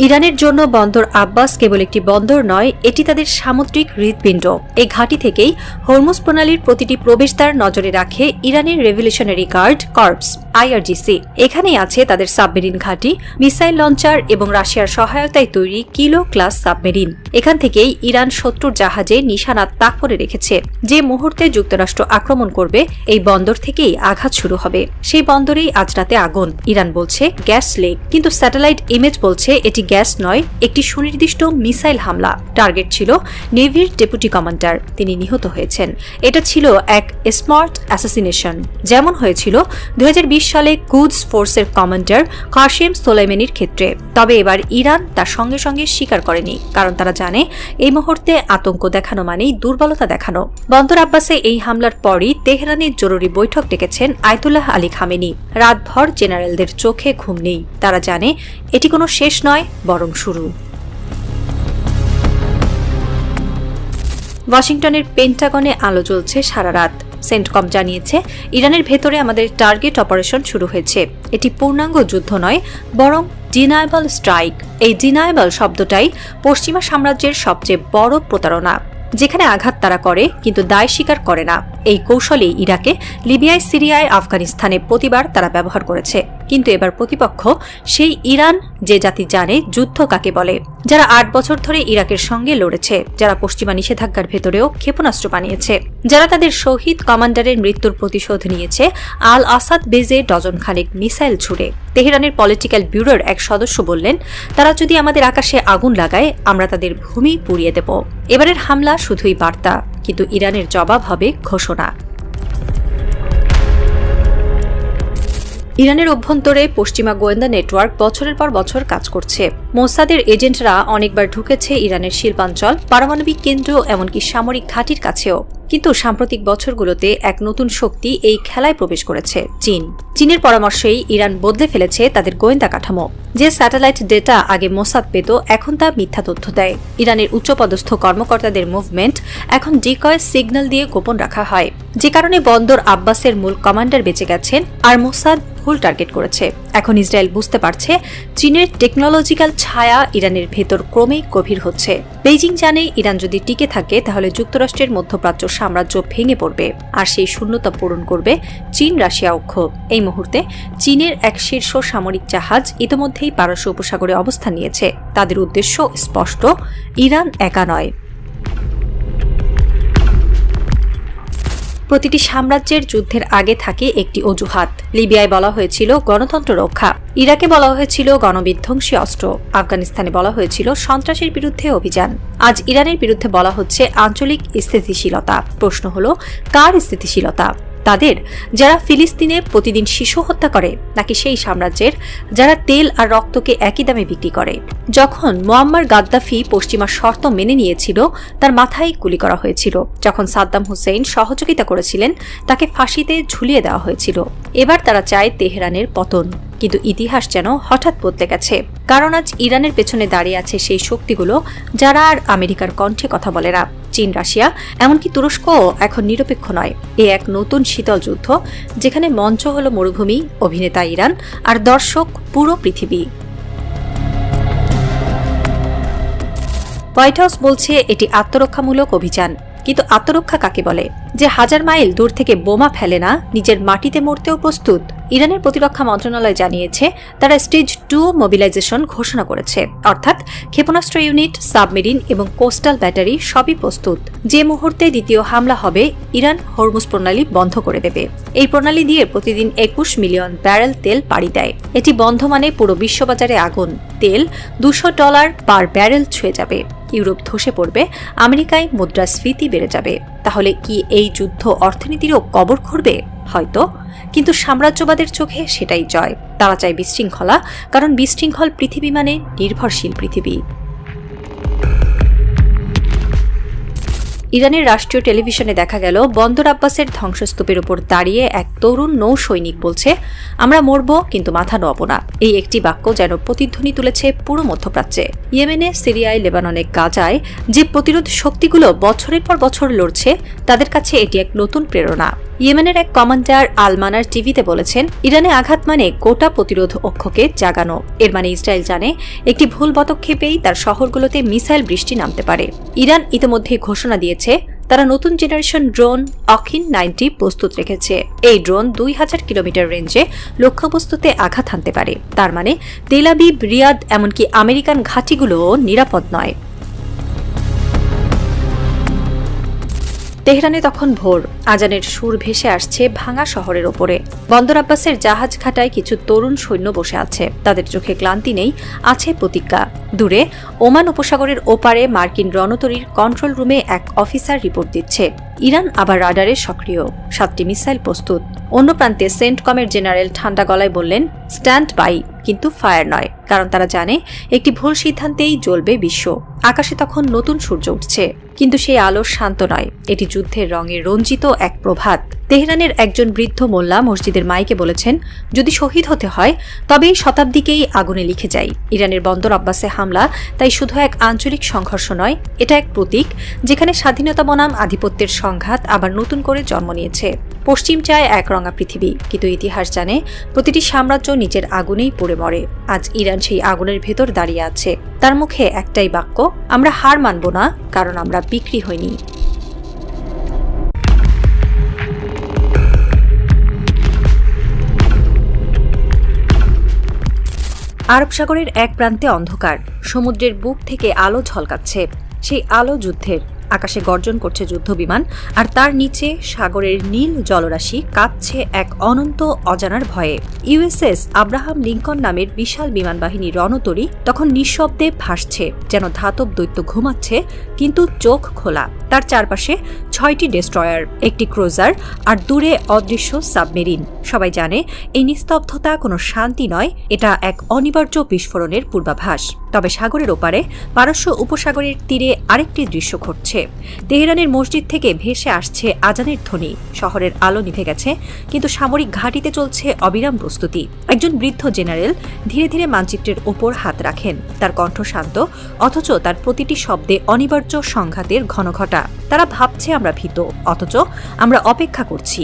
ইরানের জন্য বন্দর আব্বাস কেবল একটি বন্দর নয়, এটি তাদের সামুদ্রিক হৃৎপিণ্ড। এই ঘাঁটি থেকেই হরমুজ প্রণালীর প্রতিটি প্রবেশদ্বার নজরে রাখে ইরানের রেভলিউশনারি গার্ড কর্পস আইআরজিসি। এখানেই আছে তাদের সাবমেরিন ঘাঁটি, মিসাইল লঞ্চার এবং রাশিয়ার সহায়তায় তৈরি কিলো ক্লাস সাবমেরিন। এখান থেকেই ইরান শত্রুর জাহাজে নিশানা তাক করে রেখেছে। যে মুহূর্তে যুক্তরাষ্ট্র আক্রমণ করবে, এই বন্দর থেকেই আঘাত শুরু হবে। সেই বন্দরেই আজ রাতে আগুন। ইরান বলছে গ্যাস লেক, কিন্তু স্যাটেলাইট ইমেজ বলছে এটি গ্যাস নয়, একটি সুনির্দিষ্ট মিসাইল হামলা। টার্গেট ছিল নেভির ডেপুটি কমান্ডার, তিনি নিহত হয়েছেন। এটা ছিল এক স্মার্ট অ্যাসাসিনেশন, যেমন হয়েছিল 2020 সালে কুদস ফোর্সের কমান্ডার কাসেম সোলাইমানির ক্ষেত্রে। তবে এবার ইরান তার সঙ্গে সঙ্গে স্বীকার করেনি, কারণ তারা জানে এই মুহূর্তে আতঙ্ক দেখানো মানেই দুর্বলতা দেখানো। বন্দর আব্বাসে এই হামলার পরই তেহরানে জরুরি বৈঠক ডেকেছেন আয়াতুল্লাহ আলী খামেনি। রাতভর জেনারেলদের চোখে ঘুম নেই, তারা জানে এটি কোনো শেষ নয়, বরং শুরু। ওয়াশিংটনের পেন্টাগনে আলো জ্বলছে সারা রাত। সেন্টকম জানিয়েছে ইরানের ভেতরে আমাদের টার্গেট অপারেশন শুরু হয়েছে। এটি পূর্ণাঙ্গ যুদ্ধ নয়, বরং ডিনায়েবল স্ট্রাইক। এই ডিনায়েবল শব্দটাই পশ্চিমা সাম্রাজ্যের সবচেয়ে বড় প্রতারণা, যেখানে আঘাত তারা করে কিন্তু দায় স্বীকার করে না। এই কৌশলেই ইরাকে, লিবিয়ায়, সিরিয়ায়, আফগানিস্তানে প্রতিবার তারা ব্যবহার করেছে। কিন্তু এবার প্রতিপক্ষ সেই ইরান, যে জাতি জানে যুদ্ধ কাকে বলে, যারা 8 বছর ধরে ইরাকের সঙ্গে লড়েছে, যারা পশ্চিমা নিষেধাজ্ঞার ভেতরেও ক্ষেপণাস্ত্র বানিয়েছে, যারা তাদের শহীদ কমান্ডারের মৃত্যুর প্রতিশোধ নিয়েছে আল আসাদ বেজে ডজন খানেক মিসাইল ছুড়ে। তেহরানের পলিটিক্যাল ব্যুরোর এক সদস্য বললেন, তারা যদি আমাদের আকাশে আগুন লাগায়, আমরা তাদের ভূমি পুড়িয়ে দেব। এবারের হামলা শুধুই বার্তা, কিন্তু ইরানের জবাব হবে ঘোষণা। ইরানের অভ্যন্তরে পশ্চিমা গোয়েন্দা নেটওয়ার্ক বছরের পর বছর কাজ করছে। মোসাদের এজেন্টরা অনেকবার ঢুকেছে ইরানের শিল্পাঞ্চল, পারমাণবিক কেন্দ্র, এমনকি সামরিক ঘাঁটির কাছেও। কিন্তু সাম্প্রতিক বছরগুলোতে এক নতুন শক্তি এই খেলায় প্রবেশ করেছে, চীন। চীনের পরামর্শেই ইরান বদলে ফেলেছে তাদের গোয়েন্দা কাঠামো। যে স্যাটেলাইট ডেটা আগে মোসাদ পেত, এখন তা মিথ্যা তথ্য দেয়। ইরানের উচ্চপদস্থ কর্মকর্তাদের মুভমেন্ট এখন ডিকয় সিগন্যাল দিয়ে গোপন রাখা হয়, যে কারণে বন্দর আব্বাসের মূল কমান্ডার বেঁচে গেছেন, আর মোসাদ ভুল টার্গেট করেছে। এখন ইসরায়েল বুঝতে পারছে চীনের টেকনোলজিক্যাল ছায়া ইরানের ভেতর ক্রমেই গভীর হচ্ছে। বেইজিং জানে ইরান যদি টিকে থাকে, তাহলে যুক্তরাষ্ট্রের মধ্যপ্রাচ্য সাম্রাজ্য ভেঙে পড়বে, আর সেই শূন্যতা পূরণ করবে চীন রাশিয়া অক্ষ। এই মুহূর্তে চীনের এক শীর্ষ সামরিক জাহাজ ইতিমধ্যেই পারস্য উপসাগরে অবস্থান নিয়েছে। তাদের উদ্দেশ্য স্পষ্ট, ইরান একা নয়। প্রতিটি সাম্রাজ্যের যুদ্ধের আগে থাকে একটি অজুহাত। লিবিয়ায় বলা হয়েছিল গণতন্ত্র রক্ষা, ইরাকে বলা হয়েছিল গণবিধ্বংসী অস্ত্র, আফগানিস্তানে বলা হয়েছিল সন্ত্রাসের বিরুদ্ধে অভিযান। আজ ইরানের বিরুদ্ধে বলা হচ্ছে আঞ্চলিক স্থিতিশীলতা। প্রশ্ন হলো, কার স্থিতিশীলতা? তাদের, যারা ফিলিস্তিনে প্রতিদিন শিশু হত্যা করে, নাকি সেই সাম্রাজ্যের যারা তেল আর রক্তকে একই দামে বিক্রি করে? যখন মুয়াম্মার গাদ্দাফি পশ্চিমা শর্ত মেনে নিয়েছিল, তার মাথায় গুলি করা হয়েছিল। যখন সাদ্দাম হুসেইন সহযোগিতা করেছিলেন, তাকে ফাঁসিতে ঝুলিয়ে দেওয়া হয়েছিল। এবার তারা চায় তেহরানের পতন। কিন্তু ইতিহাস যেন হঠাৎ বদলে গেছে, কারণ আজ ইরানের পেছনে দাঁড়িয়ে আছে সেই শক্তিগুলো যারা আর আমেরিকার কণ্ঠে কথা বলে না। চীন, রাশিয়া, এমনকি তুরস্কও এখন নিরপেক্ষ নয়। এ এক নতুন শীতল যুদ্ধ, যেখানে মঞ্চ হল মরুভূমি, অভিনেতা ইরান, আর দর্শক পুরো পৃথিবী। হোয়াইট হাউস বলছে এটি আত্মরক্ষামূলক অভিযান। কিন্তু আত্মরক্ষা কাকে বলে? যে 1000 মাইল দূর থেকে বোমা ফেলে না, নিজের মাটিতে মরতেও প্রস্তুত। ইরানের প্রতিরক্ষা মন্ত্রণালয় জানিয়েছে তারা স্টেজ 2 মোবিলাইজেশন ঘোষণা করেছে, অর্থাৎ ক্ষেপণাস্ত্র ইউনিট, সাবমেরিন এবং কোস্টাল ব্যাটারি সবই প্রস্তুত। যে মুহূর্তে দ্বিতীয় হামলা হবে, ইরান হরমুজ প্রণালী বন্ধ করে দেবে। এই প্রণালী দিয়ে প্রতিদিন 21 মিলিয়ন ব্যারেল তেল পাড়ি দেয়। এটি বন্ধ মানে পুরো বিশ্ববাজারে আগুন। তেল $200 পার ব্যারেল ছুঁয়ে যাবে। ইউরোপ ধসে পড়বে, আমেরিকায় মুদ্রাস্ফীতি বেড়ে যাবে। তাহলে কি এই যুদ্ধ অর্থনীতিরও কবর খুঁড়বে? হয়তো, কিন্তু সাম্রাজ্যবাদের চোখে সেটাই জয়। তারা চায় বিশৃঙ্খলা, কারণ বিশৃঙ্খল পৃথিবী মানে নির্ভরশীল পৃথিবী। ইরানের রাষ্ট্রীয় টেলিভিশনে দেখা গেল বন্দর আব্বাসের ধ্বংসস্তূপের উপর দাঁড়িয়ে এক তরুণ নৌ সৈনিক বলছে, আমরা মরব কিন্তু মাথা নোয়াব না। এই একটি বাক্য যেন প্রতিধ্বনি তুলেছে পুরো মধ্যপ্রাচ্যে। ইয়েমেনে, সিরিয়ায়, লেবাননে, গাজায় যে প্রতিরোধ শক্তিগুলো বছরের পর বছর লড়ছে, তাদের কাছে এটি এক নতুন প্রেরণা। ইয়েমেনের এক কমান্ডার আলমানার টিভিতে বলেছেন, ইরানে আঘাত মানে গোটা প্রতিরোধ অক্ষকে জাগানো। এর মানে ইসরায়েল জানে একটি ভুল পদক্ষেপেই তার শহরগুলোতে মিসাইল বৃষ্টি নামতে পারে। ইরান ইতিমধ্যে ঘোষণা দিয়েছে তারা নতুন জেনারেশন ড্রোন অখিন 90 প্রস্তুত রেখেছে। এই ড্রোন 2000 কিলোমিটার রেঞ্জে লক্ষ্যবস্তুতে আঘাত হানতে পারে। তার মানে তেল আবিব, রিয়াদ, এমনকি আমেরিকান ঘাঁটিগুলোও নিরাপদ নয়। তেহরানে তখন ভোর, আজানের সুর ভেসে আসছে ভাঙা শহরের ওপরে। বন্দর আব্বাসের জাহাজ ঘাটায় কিছু তরুণ সৈন্য বসে আছে। তাদের চোখে ক্লান্তি নেই, আছে প্রতিজ্ঞা। দূরে ওমান উপসাগরের ওপারে মার্কিন রণতরীর কন্ট্রোল রুমে এক অফিসার রিপোর্ট দিচ্ছে, ইরান আবার রাডারে সক্রিয়, 7টি মিসাইল প্রস্তুত। অন্য প্রান্তে সেন্টকমের জেনারেল ঠান্ডা গলায় বললেন, স্ট্যান্ড বাই, কিন্তু ফায়ার নয়, কারণ তারা জানে একটি ভুল সিদ্ধান্তেই জ্বলবে বিশ্ব। আকাশে তখন নতুন সূর্য উঠছে, কিন্তু সেই আলো শান্ত নয়, এটি যুদ্ধের রঙে রঞ্জিত এক প্রভাত। তেহরানের একজন বৃদ্ধ মোল্লা মসজিদের মাইকে বলেছেন, যদি শহীদ হতে হয় তবে এই শতাব্দীকেই আগুনে লিখে যাই। ইরানের বন্দর আব্বাসে হামলা তাই শুধু এক আঞ্চলিক সংঘর্ষ নয়, এটা এক প্রতীক যেখানে স্বাধীনতা বনাম আধিপত্যের সংঘাত আবার নতুন করে জন্ম নিয়েছে। পশ্চিম চায় এক রঙা পৃথিবী, কিন্তু ইতিহাস জানে প্রতিটি সাম্রাজ্য নিজের আগুনেই পড়ে মরে। আজ ইরান সেই আগুনের ভেতর দাঁড়িয়ে আছে, তার মুখে একটাই বাক্য, আমরা হার মানব না, কারণ আমরা বিক্রি হইনি। আরব সাগরের এক প্রান্তে অন্ধকার, সমুদ্রের বুক থেকে আলো ঝলকাচ্ছে। সেই আলো যুদ্ধের। আকাশে গর্জন করছে যুদ্ধবিমান, আর তার নিচে সাগরের নীল জলরাশি কাঁপছে এক অনন্ত অজানার ভয়ে। ইউএসএস আব্রাহাম লিঙ্কন নামের বিশাল বিমানবাহিনী রণতরী তখন নিঃশব্দে ভাসছে, যেন ধাতব দৈত্য ঘুমাচ্ছে, কিন্তু চোখ খোলা। তার চারপাশে 6টি ডেস্ট্রয়ার, একটি ক্রুজার, আর দূরে অদৃশ্য সাবমেরিন। সবাই জানে এই নিস্তব্ধতা কোনো শান্তি নয়, এটা এক অনিবার্য বিস্ফোরণের পূর্বাভাস। তবে সাগরের ওপারে পারস্য উপসাগরের তীরে আরেকটি দৃশ্য ঘটছে। তেহরানের মসজিদ থেকে ভেসে আসছে আজানের ধ্বনি। শহরের আলো নিভে গেছে, কিন্তু সামরিক ঘাঁটিতে চলছে অবিরাম প্রস্তুতি। একজন বৃদ্ধ জেনারেল ধীরে ধীরে মানচিত্রের ওপর হাত রাখেন। তার কণ্ঠ শান্ত, অথচ তার প্রতিটি শব্দে অনিবার্য সংঘাতের ঘনঘটা। তারা ভাবছে আমরা ভীত, অথচ আমরা অপেক্ষা করছি।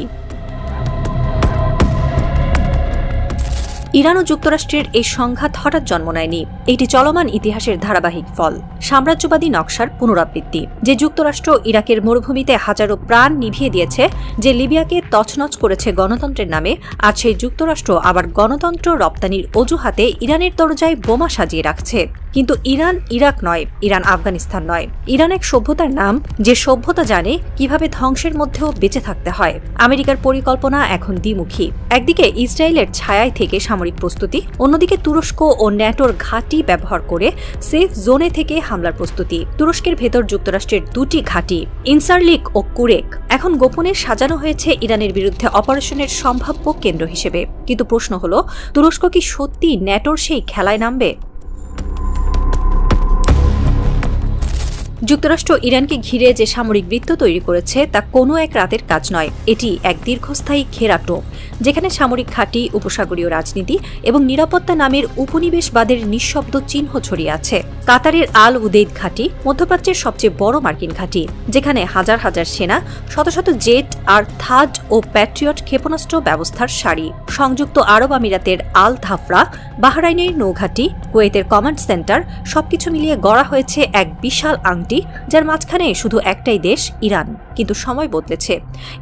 ইরান ও যুক্তরাষ্ট্রের এই সংঘাত হঠাৎ জন্ম নেয়নি, এটি চলমান ইতিহাসের ধারাবাহিক ফল, সাম্রাজ্যবাদী নকশার পুনরাবৃত্তি। যে যুক্তরাষ্ট্র ইরাকের মরুভূমিতে হাজারো প্রাণ নিভিয়ে দিয়েছে, যে লিবিয়াকে তছনছ করেছে গণতন্ত্রের নামে, আজ সেই যুক্তরাষ্ট্র আবার গণতন্ত্র রপ্তানির অজুহাতে ইরানের দরজায় বোমা সাজিয়ে রাখছে। কিন্তু ইরান ইরাক নয়, ইরান আফগানিস্তান নয়। ইরান এক সভ্যতার নাম, যে সভ্যতা জানে কিভাবে ধ্বংসের মধ্যেও বেঁচে থাকতে হয়। আমেরিকার পরিকল্পনা এখন দ্বিমুখী। একদিকে ইসরায়েলের ছায়ায় থেকে সামরিক প্রস্তুতি, অন্যদিকে তুরস্ক ও ন্যাটোর ঘাঁটি ব্যবহার করে সেফ জোনে থেকে হামলার প্রস্তুতি। তুরস্কের ভেতর যুক্তরাষ্ট্রের 2টি ঘাঁটি, ইনসারলিক ও কুরেক, এখন গোপনে সাজানো হয়েছে ইরানের বিরুদ্ধে অপারেশনের সম্ভাব্য কেন্দ্র হিসেবে। কিন্তু প্রশ্ন হলো, তুরস্ক কি সত্যি ন্যাটোর সেই খেলায় নামবে? যুক্তরাষ্ট্র ইরানকে ঘিরে যে সামরিক বৃত্ত তৈরি করেছে তা কোনো এক রাতের কাজ নয়, এটি এক দীর্ঘস্থায়ী ঘেরা টোপ, যেখানে সামরিক ঘাঁটি, উপসাগরীয় রাজনীতি এবং নিরাপত্তা নামের উপনিবেশবাদের নিঃশব্দ চিহ্ন ছড়িয়ে আছে। কাতারের আল উদেইদ ঘাঁটি মধ্যপ্রাচ্যের সবচেয়ে বড় মার্কিন ঘাঁটি, যেখানে হাজার হাজার সেনা, শত শত জেট আর থাড ও প্যাট্রিয়ট ক্ষেপণাস্ত্র ব্যবস্থার সারি। সংযুক্ত আরব আমিরাতের আল ধাফরা, বাহরাইনের নৌঘাঁটি, কুয়েতের কমান্ড সেন্টার, সবকিছু মিলিয়ে গড়া হয়েছে এক বিশাল আংটি, যার মাঝখানে শুধু একটাই দেশ, ইরান। কিন্তু সময় বদলেছে।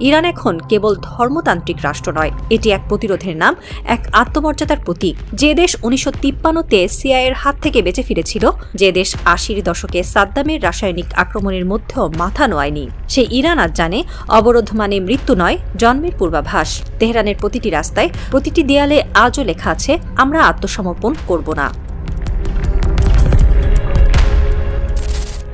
ইরান এখন কেবল ধর্মতান্ত্রিক রাষ্ট্র নয়, এটি এক প্রতিরোধের নাম, এক আত্মমর্যাদার প্রতীক। যে দেশ 1953-তে সিআইএর হাত থেকে বেঁচে ফিরেছিল, যে দেশ 80-র দশকে সাদ্দামের রাসায়নিক আক্রমণের মধ্যেও মাথা নোয়ায়নি, সেই ইরান আজ জানে অবরোধ মানে মৃত্যু নয়, জন্মের পূর্বাভাস। তেহরানের প্রতিটি রাস্তায়, প্রতিটি দেয়ালে আজও লেখা আছে, আমরা আত্মসমর্পণ করব না।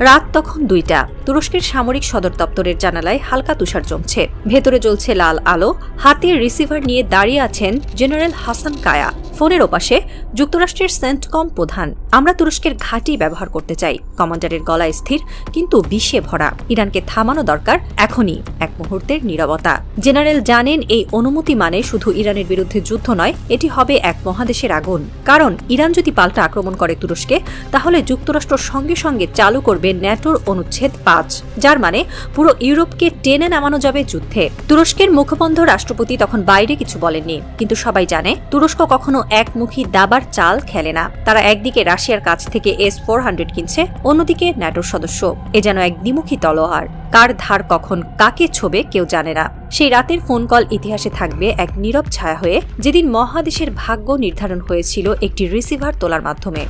রাত তখন 2টা। তুরস্কের সামরিক সদর দপ্তরের জানালায় হালকা তুষার জমছে। ভেতরে জ্বলছে লাল আলো। হাতে রিসিভার নিয়ে দাঁড়িয়ে আছেন জেনারেল হাসান কায়া। ফোনের ওপাশে যুক্তরাষ্ট্রের সেন্টকম প্রধান। আমরা তুরস্কের ঘাঁটি ব্যবহার করতে চাই। কমান্ডারের গলায় স্থির কিন্তু বিষে ভরা। ইরানকে থামানো দরকার এখনই। এক মুহূর্তের নীরবতা। জেনারেল জানেন এই অনুমতি মানে শুধু ইরানের বিরুদ্ধে যুদ্ধ নয়, এটি হবে এক মহাদেশের আগুন। কারণ ইরান যদি পাল্টা আক্রমণ করে তুরস্কে, তাহলে যুক্তরাষ্ট্র সঙ্গে সঙ্গে চালু করবে ন্যাটোর অনুচ্ছেদ 5, যার মানে পুরো ইউরোপকে টেনে নামানো যাবে যুদ্ধে। তুরস্কের মুখবন্ধ রাষ্ট্রপতি তখন বাইরে কিছু বলেননি, কিন্তু সবাই জানে তুরস্ক কখনো একমুখী দাবার চাল খেলে না। তারা একদিকে রাশিয়ার কাছ থেকে S-400 কিনছে, অন্যদিকে ন্যাটোর সদস্য। এ যেন এক দ্বিমুখী তলোয়ার। কার ধার কখন কাকে ছোবে কেউ জানে না। সেই রাতের ফোন কল ইতিহাসে থাকবে এক নীরব ছায়া হয়ে, যেদিন মহাদেশের ভাগ্য নির্ধারণ হয়েছিল একটি রিসিভার তোলার মাধ্যমে।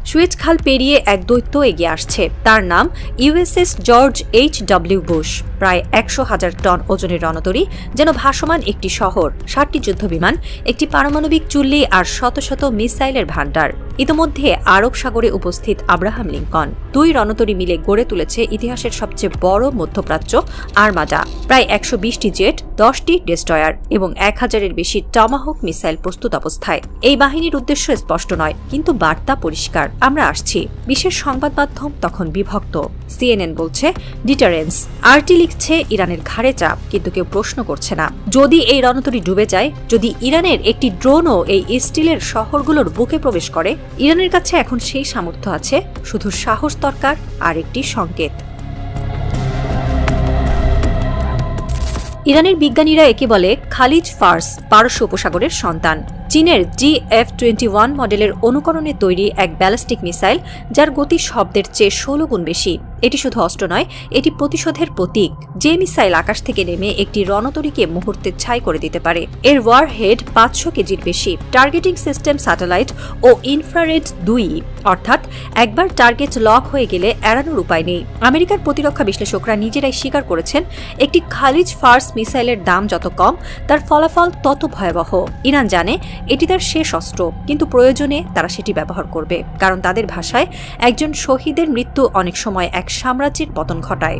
সুয়েজ খাল পেরিয়ে এক দৈত্য এগিয়ে আসছে। তার নাম USS জর্জ H.W. বুশ। প্রায় 100,000 টন ওজনের রণতরী, যেন ভাসমান একটি শহর, 60টি যুদ্ধবিমান, একটি পারমাণবিক চুল্লি আর শত শত মিসাইলের ভান্ডার। ইতোমধ্যে আরব সাগরে উপস্থিত আব্রাহাম লিঙ্কন। 2 রণতরী মিলে গড়ে তুলেছে ইতিহাসের সবচেয়ে বড় মধ্যপ্রাচ্য আর্মাদা। প্রায় 120টি জেট, 10টি ডেস্ট্রয়ার এবং 1000-এর বেশি টমাহক মিসাইল প্রস্তুত অবস্থায়। এই বাহিনীর উদ্দেশ্য স্পষ্ট নয়, কিন্তু বার্তা পরিষ্কার, আমরা আসছি। বিশেষ সংবাদ মাধ্যম তখন বিভক্ত। CNN বলছে ডিটারেন্স, RT লিখছে ইরানের ঘাড়ে চাপ, কিন্তু কেউ প্রশ্ন করছে না। যদি এই রণতরী ডুবে যায়, যদি ইরানের একটি ড্রোনও এই স্টিলের শহরগুলোর বুকে প্রবেশ করে, ইরানের কাছে এখন সেই সামর্থ্য আছে, শুধু সাহস দরকার আর একটি সংকেত। ইরানের বিজ্ঞানীরা একে বলে খালিজ ফার্স, পারস্য উপসাগরের সন্তান। চীনের GF-21 মডেলের অনুকরণে তৈরি এক ব্যালিস্টিক মিসাইল, যার গতি শব্দের চেয়ে 16 গুণ বেশি। এটি শুধু অস্ত্র নয়, এটি প্রতিশোধের প্রতীক। যে মিসাইল আকাশ থেকে নেমে একটি রণতরীকে মুহূর্তে ছাই করে দিতে পারে। এর ওয়ারহেড 500 কেজির বেশি। টার্গেটিং সিস্টেম, স্যাটেলাইট ও ইনফ্রারেড 2, অর্থাৎ একবার টার্গেট লক হয়ে গেলে এড়ানোর উপায় নেই। আমেরিকার প্রতিরক্ষা বিশ্লেষকরা নিজেরাই স্বীকার করেছেন, একটি খালিজ ফার্স মিসাইলের দাম যত কম, তার ফলাফল তত ভয়াবহ। ইরান জানে এটি তার শেষ অস্ত্র, কিন্তু প্রয়োজনে তারা সেটি ব্যবহার করবে। কারণ তাদের ভাষায়, একজন শহীদের মৃত্যু অনেক সময় এক সাম্রাজ্যের পতন ঘটায়।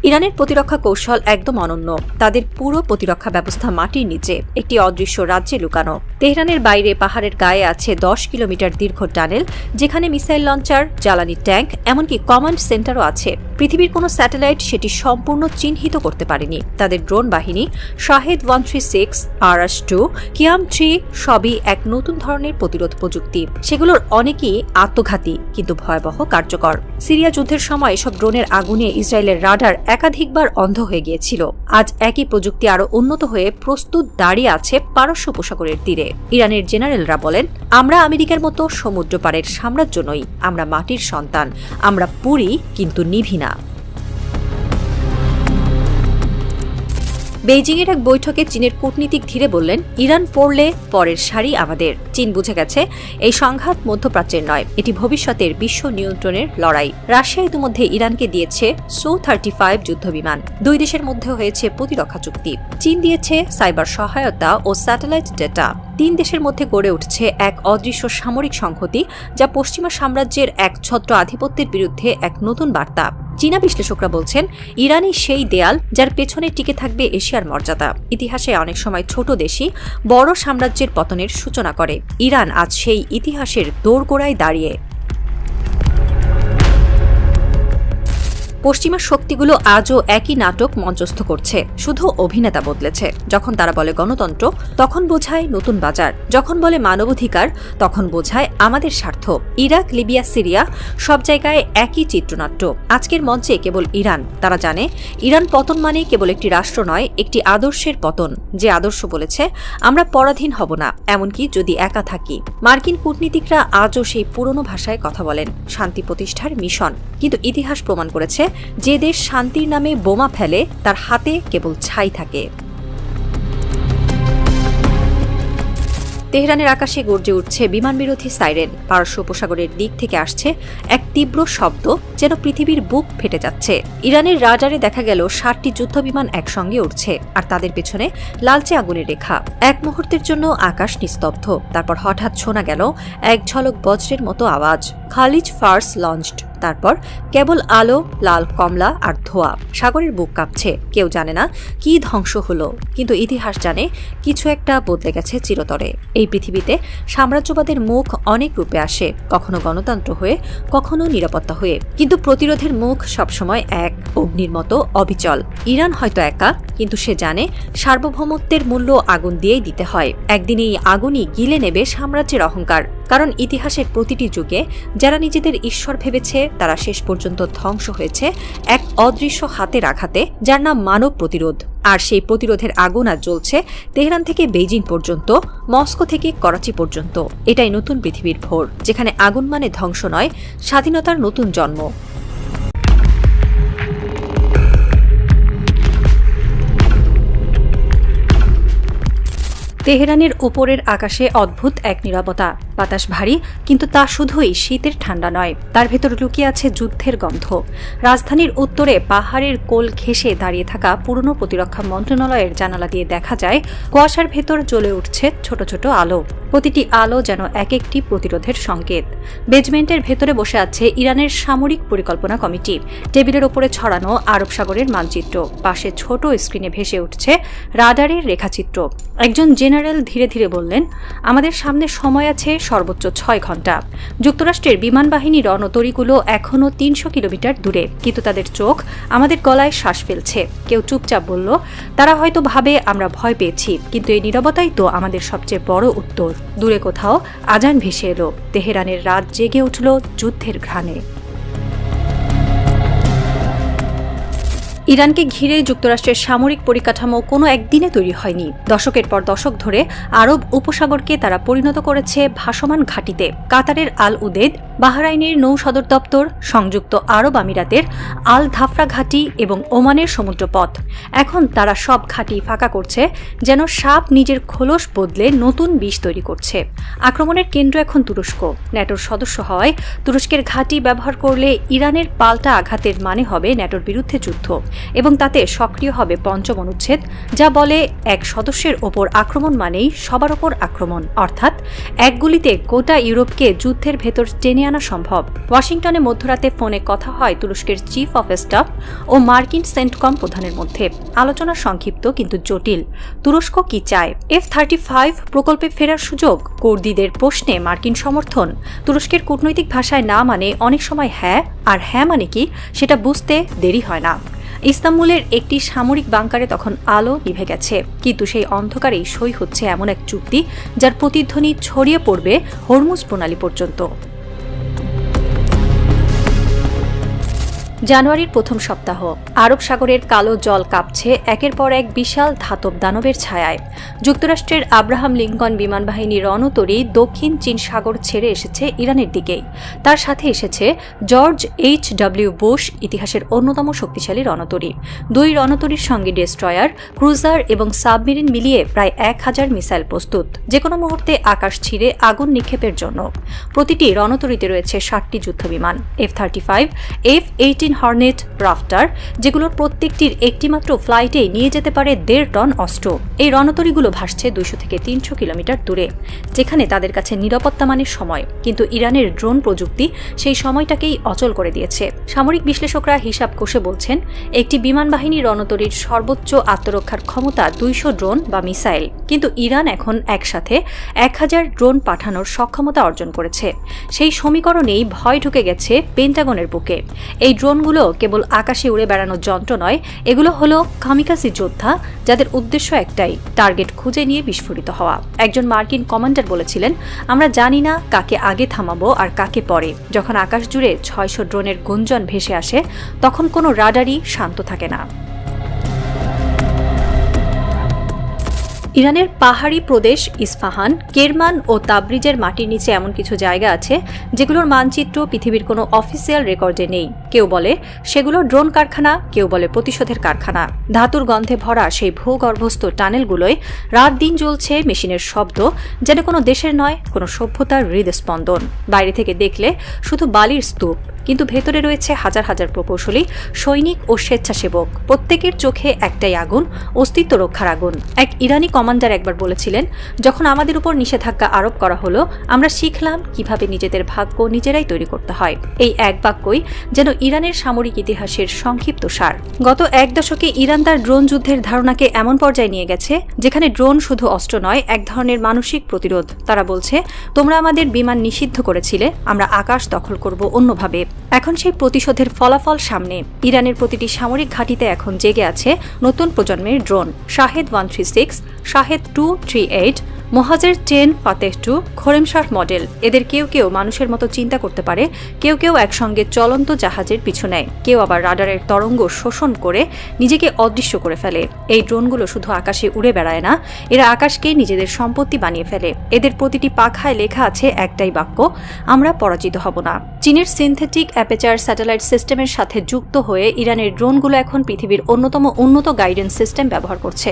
ইরানের প্রতিরক্ষা কৌশল একদম অনন্য। তাদের পুরো প্রতিরক্ষা ব্যবস্থা মাটির নিচে, একটি অদৃশ্য রাজ্যে লুকানো। তেহরানের বাইরে পাহাড়ের গায়ে আছে 10 কিলোমিটার দীর্ঘ টানেল, যেখানে মিসাইল লঞ্চার, জ্বালানি ট্যাঙ্ক, এমনকি কমান্ড সেন্টারও আছে। পৃথিবীর কোনো স্যাটেলাইট সেটি সম্পূর্ণ চিহ্নিত করতে পারেনি। তাদের ড্রোন বাহিনী শাহেদ 136, আরাশ-2, কিয়াম-3 সবই এক নতুন ধরনের প্রতিরোধ প্রযুক্তি। সেগুলোর অনেকই আত্মঘাতী, কিন্তু ভয়াবহ কার্যকর। সিরিয়া যুদ্ধের সময় এসব ড্রোনের আগুনে ইসরায়েলের রাডার একাধিকবার অন্ধ হয়ে গিয়েছিল। আজ একই প্রযুক্তি আরও উন্নত হয়ে প্রস্তুত দাঁড়িয়ে আছে পারস্য উপসাগরের তীরে। ইরানের জেনারেলরা বলেন, আমরা আমেরিকার মতো সমুদ্র পাড়ের সাম্রাজ্য নই, আমরা মাটির সন্তান। আমরা পুরি কিন্তু নিভি না। বেইজিংয়ের এক বৈঠকে চীনের কূটনীতিক ধীরে বললেন, ইরান পড়লে পরের সারি আমাদের। চীন বুঝে গেছে এই সংঘাত মধ্যপ্রাচ্যের নয়, এটি ভবিষ্যতের বিশ্ব নিয়ন্ত্রণের লড়াই। রাশিয়া ইতিমধ্যে ইরানকে দিয়েছে Su-35 যুদ্ধবিমান। 2 দেশের মধ্যে হয়েছে প্রতিরক্ষা চুক্তি। চীন দিয়েছে সাইবার সহায়তা ও স্যাটেলাইট ডেটা। 3 দেশের মধ্যে গড়ে উঠছে এক অদৃশ্য সামরিক সংহতি, যা পশ্চিমা সাম্রাজ্যের এক ছত্র আধিপত্যের বিরুদ্ধে এক নতুন বার্তা। চীনা বিশ্লেষকরা বলছেন, ইরানই সেই দেয়াল যার পেছনে টিকে থাকবে এশিয়ার মর্যাদা। ইতিহাসে অনেক সময় ছোট দেশই বড় সাম্রাজ্যের পতনের সূচনা করে। ইরান আজ সেই ইতিহাসের দোরগোড়ায় দাঁড়িয়ে। পশ্চিমা শক্তিগুলো আজও একই নাটক মঞ্চস্থ করছে, শুধু অভিনেতা বদলেছে। যখন তারা বলে গণতন্ত্র, তখন বোঝায় নতুন বাজার। যখন বলে মানবাধিকার, তখন বোঝায় আমাদের স্বার্থ। ইরাক, লিবিয়া, সিরিয়া, সব জায়গায় একই চিত্রনাট্য। আজকের মঞ্চে কেবল ইরান। তারা জানে ইরান পতন মানে কেবল একটি রাষ্ট্র নয়, একটি আদর্শের পতন। যে আদর্শ বলেছে, আমরা পরাধীন হব না, এমনকি যদি একা থাকি। মার্কিন কূটনীতিকরা আজও সেই পুরনো ভাষায় কথা বলেন, শান্তি প্রতিষ্ঠার মিশন। কিন্তু ইতিহাস প্রমাণ করেছে, যে দেশ শান্তির নামে বোমা ফেলে, তার হাতে কেবল ছাই থাকে। তেহরানের আকাশে গর্জে উঠছে বিমান বিরোধী সাইরেন। পারস্য উপসাগরের দিক থেকে আসছে এক তীব্র শব্দ, যেন পৃথিবীর বুক ফেটে যাচ্ছে। ইরানের রাডারে দেখা গেল 60টি যুদ্ধবিমান একসঙ্গে উঠছে, আর তাদের পেছনে লালচে আগুনের রেখা। এক মুহূর্তের জন্য আকাশ নিস্তব্ধ। তারপর হঠাৎ শোনা গেল এক ঝলক বজ্রের মতো আওয়াজ, খালিজ ফার্স লঞ্চড। তারপর কেবল আলো, লাল কমলা আর ধোঁয়া। সাগরের বুক কাঁপছে। কেউ জানে না কি ধ্বংস হলো, কিন্তু ইতিহাস জানে কিছু একটা বদলে গেছে চিরতরে। এই পৃথিবীতে সাম্রাজ্যবাদের মুখ অনেক রূপে আসে, কখনো গণতন্ত্র হয়ে, কখনো নিরাপত্তা হয়ে, কিন্তু প্রতিরোধের মুখ সবসময় এক, অগ্নির মতো অবিচল। ইরান হয়তো একা, কিন্তু সে জানে সার্বভৌমত্বের মূল্য আগুন দিয়েই দিতে হয়। একদিন এই আগুনই গিলে নেবে সাম্রাজ্যের অহংকার। কারণ ইতিহাসের প্রতিটি যুগে যারা নিজেদের ঈশ্বর ভেবেছে তারা শেষ পর্যন্ত ধ্বংস হয়েছে এক অদৃশ্য হাতের আঘাতে, যার নাম মানব প্রতিরোধ। আর সেই প্রতিরোধের আগুন আজ জ্বলছে তেহরান থেকে বেইজিং পর্যন্ত, মস্কো থেকে করাচি পর্যন্ত। এটাই নতুন পৃথিবীর ভোর, যেখানে আগুন মানে ধ্বংস নয়, স্বাধীনতার নতুন জন্ম। তেহরানের উপরের আকাশে অদ্ভুত এক নীরবতা। বাতাস ভারী, কিন্তু তা শুধুই শীতের ঠান্ডা নয়, তার ভেতর লুকিয়ে আছে যুদ্ধের গন্ধ। রাজধানীর উত্তরে পাহাড়ের কোল ঘেঁষে দাঁড়িয়ে থাকা পুরনো প্রতিরক্ষা মন্ত্রণালয়ের জানালা দিয়ে দেখা যায় কুয়াশার ভেতর জ্বলে উঠছে ছোট ছোট আলো। প্রতিটি আলো যেন এক একটি প্রতিরোধের সংকেত। বেজমেন্টের ভেতরে বসে আছে ইরানের সামরিক পরিকল্পনা কমিটি। টেবিলের ওপরে ছড়ানো আরব সাগরের মানচিত্র, পাশে ছোট স্ক্রিনে ভেসে উঠছে রাডারের রেখাচিত্র। একজন জেনারেল ধীরে ধীরে বললেন, আমাদের সামনে সময় আছে সর্বোচ্চ 6 ঘন্টা। যুক্তরাষ্ট্রের বিমান বাহিনীর রণতরীগুলো এখনও 300 কিলোমিটার দূরে, কিন্তু তাদের চোখ আমাদের গলায় শ্বাস ফেলছে। কেউ চুপচাপ বলল, তারা হয়তো ভাবে আমরা ভয় পেয়েছি, কিন্তু এই নীরবতাই তো আমাদের সবচেয়ে বড় উত্তর। দূরে কোথাও আজান ভেসে এলো। তেহরানের রাত জেগে উঠল যুদ্ধের ঘ্রাণে। ইরানকে ঘিরে যুক্তরাষ্ট্রের সামরিক পরিকাঠামো কোনো একদিনে তৈরি হয়নি। দশকের পর দশক ধরে আরব উপসাগরকে তারা পরিণত করেছে ভাসমান ঘাঁটিতে। কাতারের আল উদেদ, বাহরাইনের নৌ সদর দপ্তর, সংযুক্ত আরব আমিরাতের আল ধাফরা ঘাঁটি এবং ওমানের সমুদ্রপথ। এখন তারা সব ঘাঁটি ফাঁকা করছে, যেন সাপ নিজের খোলস বদলে নতুন বিষ তৈরি করছে। আক্রমণের কেন্দ্র এখন তুরস্ক। ন্যাটোর সদস্য হওয়ায় তুরস্কের ঘাঁটি ব্যবহার করলে ইরানের পাল্টা আঘাতের মানে হবে ন্যাটোর বিরুদ্ধে যুদ্ধ, এবং তাতে সক্রিয় হবে পঞ্চম অনুচ্ছেদ, যা বলে এক সদস্যের ওপর আক্রমণ মানেই সবার ওপর আক্রমণ, অর্থাৎ এক গুলিতে গোটা ইউরোপকে যুদ্ধের ভেতর টেনে আনা সম্ভব। ওয়াশিংটনে মধ্যরাতে ফোনে কথা হয় তুরস্কের চিফ অফ স্টাফ ও মার্কিন সেন্টকম প্রধানের মধ্যে। আলোচনা সংক্ষিপ্ত কিন্তু জটিল। তুরস্ক কি চায়? F-35 প্রকল্পে ফেরার সুযোগ, কুর্দিদের প্রশ্নে মার্কিন সমর্থন। তুরস্কের কূটনৈতিক ভাষায় না মানে অনেক সময় হ্যাঁ, আর হ্যাঁ মানে কি সেটা বুঝতে দেরি হয় না। ইস্তাম্বুলের একটি সামরিক বাংকারে তখন আলো নিভে গেছে, কিন্তু সেই অন্ধকারেই সই হচ্ছে এমন এক চুক্তি যার প্রতিধ্বনি ছড়িয়ে পড়বে হরমুজ প্রণালী পর্যন্ত। জানুয়ারির প্রথম সপ্তাহ। আরব সাগরের কালো জল কাঁপছে একের পর এক বিশাল ধাতব দানবের ছায়ায়। যুক্তরাষ্ট্রের আব্রাহাম লিঙ্কন বিমান বাহিনীর রণতরী দক্ষিণ চীন সাগর ছেড়ে এসেছে ইরানের দিকেই। তার সাথে এসেছে জর্জ H.W. বুশ, ইতিহাসের অন্যতম শক্তিশালী রণতরী। 2 রণতরীর সঙ্গে ডেস্ট্রয়ার, ক্রুজার এবং সাবমেরিন মিলিয়ে প্রায় 1000 মিসাইল প্রস্তুত, যে কোনো মুহূর্তে আকাশ ছিঁড়ে আগুন নিক্ষেপের জন্য। প্রতিটি রণতরীতে রয়েছে 7টি যুদ্ধবিমান, F-35, F-18 হর্নেট, রাফটার, যেগুলোর প্রত্যেকটির একটিমাত্র ফ্লাইটেই নিয়ে যেতে পারে 1.5 টন অস্ত্র। এই রণতরীগুলো ভাসছে 200 থেকে 300 কিলোমিটার দূরে, যেখানে তাদের কাছে নিরাপত্তা মানের সময়, কিন্তু ইরানের ড্রোন প্রযুক্তি সেই সময়টাকেই অচল করে দিয়েছে। সামরিক বিশ্লেষকরা হিসাব কষে বলছেন, একটি বিমান বাহিনী রণতরীর সর্বোচ্চ আত্মরক্ষার ক্ষমতা 200 ড্রোন বা মিসাইল, কিন্তু ইরান এখন একসাথে 1000 ড্রোন পাঠানোর সক্ষমতা অর্জন করেছে। সেই সমীকরণেই ভয় ঢুকে গেছে পেন্টাগনের বুকে। এই ড্রোনগুলো কেবল আকাশে উড়ে বেড়ানোর যন্ত্র নয়, এগুলো হলো কামিকাজি যোদ্ধা, যাদের উদ্দেশ্য একটাই, টার্গেট খুঁজে নিয়ে বিস্ফোরিত হওয়া। একজন মার্কিন কমান্ডার বলেছিলেন, আমরা জানি না কাকে আগে থামাবো আর কাকে পরে। যখন আকাশ জুড়ে 600 ড্রোনের গুঞ্জন ভেসে আসে, তখন কোনো রাডারই শান্ত থাকে না। ইরানের পাহাড়ি প্রদেশ ইস্পাহান, কেরমান ও তাবরিজের মাটির নিচে এমন কিছু জায়গা আছে যেগুলোর মানচিত্র পৃথিবীর কোনো অফিসিয়াল রেকর্ডে নেই। কেউ বলে সেগুলো ড্রোন কারখানা, কেউ বলে প্রতিশোধের কারখানা। ধাতুর গন্ধে ভরা সেই ভূগর্ভস্থ টানেলগুলোয় রাত দিন জ্বলছে মেশিনের শব্দ, যেন কোনো দেশের নয়, কোনো সভ্যতার হৃদস্পন্দন। বাইরে থেকে দেখলে শুধু বালির স্তূপ, কিন্তু ভেতরে রয়েছে হাজার হাজার প্রকৌশলী, সৈনিক ও স্বেচ্ছাসেবক। প্রত্যেকের চোখে একটাই আগুন, অস্তিত্ব রক্ষার আগুন। এক ইরানি কমান্ডার একবার বলেছিলেন, যখন আমাদের উপর নিষেধাজ্ঞা আরোপ করা হলো, আমরা শিখলাম কিভাবে নিজেদের ভাগ্য নিজেরাই তৈরি করতে হয়। এই এক বাক্যই যেন ইরানের সামরিক ইতিহাসের সংক্ষিপ্ত সার। গত এক দশকে ইরান তার ড্রোন যুদ্ধের ধারণাকে এমন পর্যায়ে নিয়ে গেছে যেখানে ড্রোন শুধু অস্ত্র নয়, এক ধরনের মানসিক প্রতিরোধ। তারা বলছে, তোমরা আমাদের বিমান নিষিদ্ধ করেছিলে, আমরা আকাশ দখল করব অন্যভাবে। এখন সেই প্রতিশোধের ফলাফল সামনে। ইরানের প্রতিটি সামরিক ঘাঁটিতে এখন জেগে আছে নতুন প্রজন্মের drone. Shahed 136, Shahed 238, Mohajer 10, Fateh 2, Khorramshahr model. এদের কেউ কেউ মানুষের মতো চিন্তা করতে পারে, কেউ কেউ একসঙ্গে চলন্ত জাহাজের পিছু নেয়, কেউ আবার রাডারের তরঙ্গ শোষণ করে নিজেকে অদৃশ্য করে ফেলে। এই ড্রোনগুলো শুধু আকাশে উড়ে বেড়ায় না, এরা আকাশকেই নিজেদের সম্পত্তি বানিয়ে ফেলে। এদের প্রতিটি পাখায় লেখা আছে একটাই বাক্য, আমরা পরাজিত হব না। চীনের সিনথেটিক অ্যাপেচার স্যাটেলাইট সিস্টেমের সাথে যুক্ত হয়ে ইরানের ড্রোনগুলো এখন পৃথিবীর অন্যতম উন্নত গাইডেন্স সিস্টেম ব্যবহার করছে।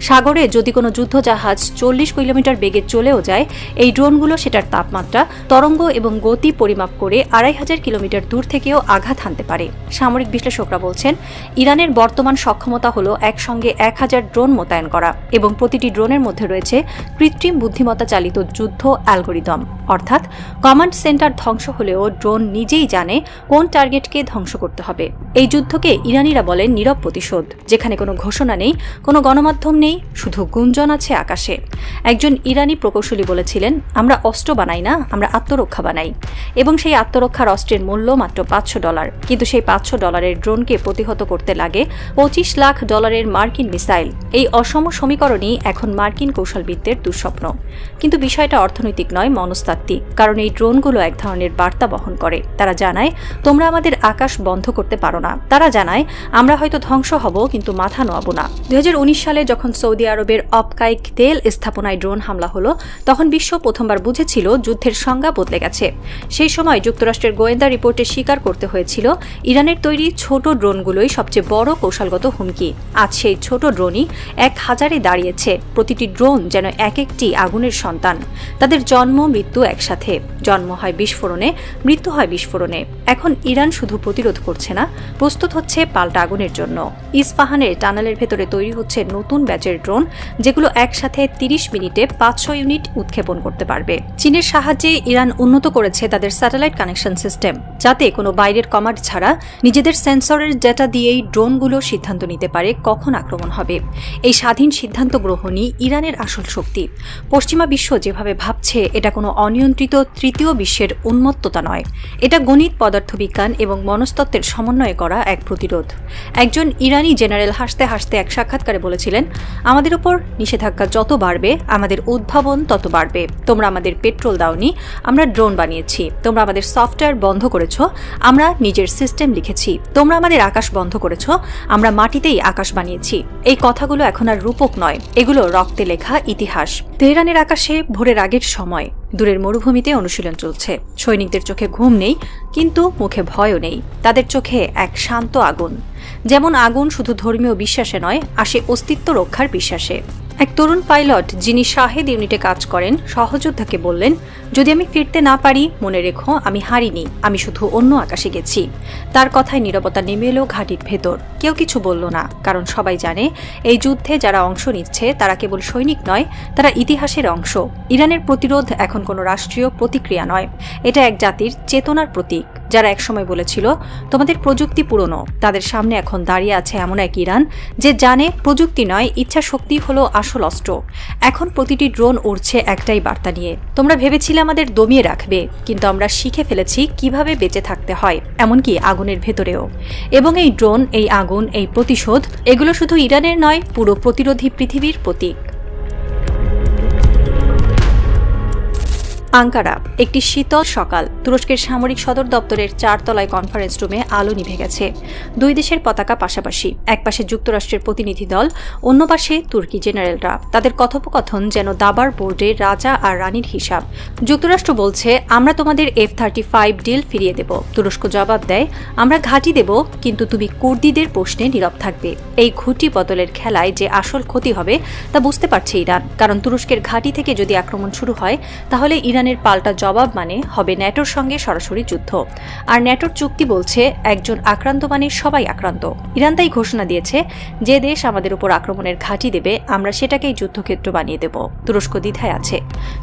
সাগরে যদি কোনো যুদ্ধজাহাজ 40 কিলোমিটার বেগে চলেও যায়, এই ড্রোনগুলো সেটার তাপমাত্রা, তরঙ্গ এবং গতি পরিমাপ করে 2500 কিলোমিটার দূর থেকেও আঘাত হানতে পারে। সামরিক বিশ্লেষকরা বলছেন, ইরানের বর্তমান সক্ষমতা হল একসঙ্গে 1000 ড্রোন মোতায়েন করা এবং প্রতিটি ড্রোনের মধ্যে রয়েছে কৃত্রিম বুদ্ধিমত্তা চালিত যুদ্ধ অ্যালগোরিদম। অর্থাৎ কমান্ড সেন্টার ধ্বংস হলেও ড্রোন নিজেই জানে কোন টার্গেটকে ধ্বংস করতে হবে। এই যুদ্ধকে ইরানিরা বলেন নীরব প্রতিশোধ, যেখানে কোনো ঘোষণা নেই, কোনো গণমাধ্যম নেই, শুধু গুঞ্জন আছে আকাশে। একজন ইরানি প্রকৌশলী বলেছিলেন, আমরা অস্ত্র বানাই না, আমরা আত্মরক্ষা বানাই। এবং সেই আত্মরক্ষার অস্ত্রের মূল্য মাত্র $500। কিন্তু সেই $500 ড্রোনকে প্রতিহত করতে লাগে $25 লাখ মার্কিন মিসাইল। এই অসম সমীকরণই এখন মার্কিন কৌশলবিদদের দুঃস্বপ্ন। কিন্তু বিষয়টা অর্থনৈতিক নয়, মনস্তাত্ত্বিক। কারণ এই ড্রোনগুলো এক ধরনের বার্তা বহন করে। তারা জানায়, তোমরা আমাদের আকাশ বন্ধ করতে পারো না। তারা জানায়, আমরা হয়তো ধ্বংস হব, কিন্তু মাথা নোয়াবো না। 2019 সালে যখন সৌদি আরবের অপকাইক তেল স্থাপনায় ড্রোন হামলা হলো, তখন বিশ্ব প্রথমবার বুঝেছিল যুদ্ধের সংজ্ঞা বদলে গেছে। সেই সময় যুক্তরাষ্ট্রের গোয়েন্দা রিপোর্টে স্বীকার করতে হয়েছিল, ইরানের তৈরি ছোট ড্রোনগুলোই সবচেয়ে বড় কৌশলগত হুমকি। আজ সেই ছোট ড্রোনই 1000-এ দাঁড়িয়েছে। প্রতিটি ড্রোন যেন এক একটি আগুনের সন্তান। তাদের জন্ম মৃত্যু একসাথে। জন্ম হয় বিস্ফোরণে, মৃত্যু হয় বিস্ফোরণে। এখন ইরান শুধু প্রতিরোধ করছে না, প্রস্তুত হচ্ছে পাল্টা আগুনের জন্য। ইস্পাহানের টানেলের ভেতরে তৈরি হচ্ছে নতুন ব্যাচের ড্রোন, যেগুলো একসাথে 30 মিনিটে 500 ইউনিট উৎক্ষেপণ করতে পারবে। চীনের সাহায্যে ইরান উন্নত করেছে তাদের স্যাটেলাইট কানেকশন সিস্টেম, যাতে কোনো বাইরের কমান্ড ছাড়া নিজেদের সেন্সরের ডেটা দিয়েই ড্রোনগুলো সিদ্ধান্ত নিতে পারে কখন আক্রমণ হবে। এই স্বাধীন সিদ্ধান্ত গ্রহণই ইরানের আসল শক্তি। পশ্চিমা বিশ্ব যেভাবে ভাবছে, এটা কোনো অনিয়ন্ত্রিত তৃতীয় বিশ্বের উন্মত্ততা নয়, এটা গণিত, পদার্থবিজ্ঞান এবং মনস্তত্ত্বের সমন্বয়ে করা এক প্রতিরোধ। একজন ইরানি জেনারেল হাসতে হাসতে এক সাক্ষাৎকারে বলেছিলেন, আমাদের উপর নিষেধাজ্ঞা যত বাড়বে, আমাদের উদ্ভাবন তত বাড়বে। তোমরা আমাদের পেট্রোল দাওনি, আমরা ড্রোন বানিয়েছি। তোমরা আমাদের সফটওয়্যার বন্ধ করেছ, আমরা নিজের সিস্টেম লিখেছি। তোমরা আমাদের আকাশ বন্ধ করেছ, আমরা মাটিতেই আকাশ বানিয়েছি। এই কথাগুলো এখন আর রূপক নয়, এগুলো রক্তে লেখা ইতিহাস। তেহরানের আকাশে ভোরের আগের সময়, দূরের মরুভূমিতে অনুশীলন চলছে। সৈনিকদের চোখে ঘুম নেই, কিন্তু মুখে ভয়ও নেই। তাদের চোখে এক শান্ত আগুন। যেমন আগুন শুধু ধর্মীয় বিশ্বাসে নয়, আসে অস্তিত্ব রক্ষার বিশ্বাসে। এক তরুণ পাইলট, যিনি শাহেদ ইউনিটে কাজ করেন, সহযোদ্ধাকে বললেন, যদি আমি ফিরতে না পারি, মনে রেখো আমি হারিনি, আমি শুধু অন্য আকাশে গেছি। তার কথায় নীরবতা নেমে এলো ঘাঁটির ভেতর। কেউ কিছু বলল না, কারণ সবাই জানে এই যুদ্ধে যারা অংশ নিচ্ছে তারা কেবল সৈনিক নয়, তারা ইতিহাসের অংশ। ইরানের প্রতিরোধ এখন কোনো রাষ্ট্রীয় প্রতিক্রিয়া নয়, এটা এক জাতির চেতনার প্রতীক। যারা একসময় বলেছিল তোমাদের প্রযুক্তি পুরনো, তাদের সামনে এখন দাঁড়িয়ে আছে এমন এক ইরান যে জানে প্রযুক্তি নয়, ইচ্ছা শক্তি হলো আসল অস্ত্র। এখন প্রতিটি ড্রোন উড়ছে একটাই বার্তা নিয়ে, তোমরা ভেবেছিলে আমাদের দমিয়ে রাখবে, কিন্তু আমরা শিখে ফেলেছি কিভাবে বেঁচে থাকতে হয়, এমনকি আগুনের ভেতরেও। এবং এই ড্রোন, এই আগুন, এই প্রতিশোধ, এগুলো শুধু ইরানের নয়, পুরো প্রতিরোধী পৃথিবীর প্রতীক। আঙ্কারা, একটি শীতল সকাল। তুরস্কের সামরিক সদর দপ্তরের 4 তলায় কনফারেন্স রুমে আলো নিভে গেছে। দুই দেশের পতাকা পাশাপাশি, এক পাশে যুক্তরাষ্ট্রের প্রতিনিধি দল, অন্য পাশে তুর্কি জেনারেলরা। তাদের কথোপকথন যেন দাবার বোর্ডে রাজা আর রানীর হিসাব। যুক্তরাষ্ট্র বলছে, আমরা তোমাদের F-35 ডিল ফিরিয়ে দেব। তুরস্ক জবাব দেয়, আমরা ঘাঁটি দেব, কিন্তু তুমি কুর্দিদের প্রশ্নে নীরব থাকবে। এই ঘুঁটি বদলের খেলায় যে আসল ক্ষতি হবে তা বুঝতে পারছে ইরান, কারণ তুরস্কের ঘাঁটি থেকে যদি আক্রমণ শুরু হয়, তাহলে ইরানের ইরানের পাল্টা জবাব মানে হবে ন্যাটোর সঙ্গে সরাসরি যুদ্ধ। আর ন্যাটোর চুক্তি বলছে একজন আক্রান্ত মানে সবাই আক্রান্ত। ইরান তাই ঘোষণা দিয়েছে, যে দেশ আমাদের উপর আক্রমণের ঘাঁটি দেবে আমরা সেটাকেই যুদ্ধক্ষেত্র বানিয়ে দেব। তুরস্ক দ্বিধায় আছে,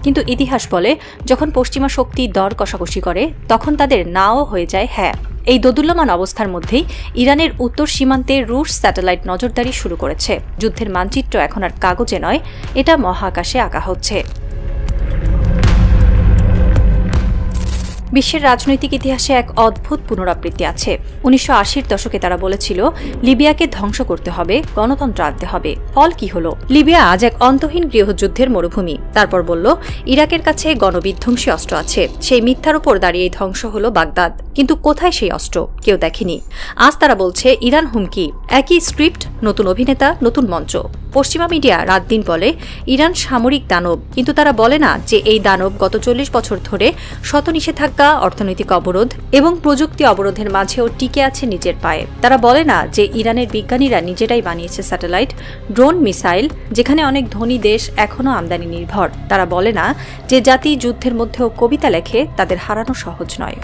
কিন্তু ইতিহাস বলে যখন পশ্চিমা শক্তি দর কষাকষি করে তখন তাদের নাও হয়ে যায় হ্যাঁ। এই দোদুল্যমান অবস্থার মধ্যেই ইরানের উত্তর সীমান্তে রুশ স্যাটেলাইট নজরদারি শুরু করেছে। যুদ্ধের মানচিত্র এখন আর কাগজে নয়, এটা মহাকাশে আঁকা হচ্ছে। বিশ্বের রাজনৈতিক ইতিহাসে এক অদ্ভুত পুনরাবৃত্তি আছে। 1980-র দশকে তারা বলেছিল লিবিয়াকে ধ্বংস করতে হবে, গণতন্ত্র আনতে হবে। ফল কি হলো? লিবিয়া আজ এক অন্তহীন গৃহযুদ্ধের মরুভূমি। তারপর বলল ইরাকের কাছে গণবিধ্বংসী অস্ত্র আছে। সেই মিথ্যার উপর দাঁড়িয়ে ধ্বংস হলো বাগদাদ। কিন্তু কোথায় সেই অস্ত্র? কেউ দেখেনি। আজ তারা বলছে ইরান হুমকি। একই স্ক্রিপ্ট, নতুন অভিনেতা, নতুন মঞ্চ। পশ্চিমা মিডিয়া রাত দিন বলে ইরান সামরিক দানব, কিন্তু তারা বলে না যে এই দানব গত 40 বছর ধরে শত নিষেধাজ্ঞা, অর্থনৈতিক অবরোধ এবং প্রযুক্তি অবরোধের মাঝেও টিকে আছে নিজের পায়ে। তারা বলে না যে ইরানের বিজ্ঞানীরা নিজেরাই বানিয়েছে স্যাটেলাইট, ড্রোন, মিসাইল, যেখানে অনেক ধনী দেশ এখনও আমদানি নির্ভর। তারা বলে না যে জাতি যুদ্ধের মধ্যেও কবিতা লেখে, তাদের হারানো সহজ নয়।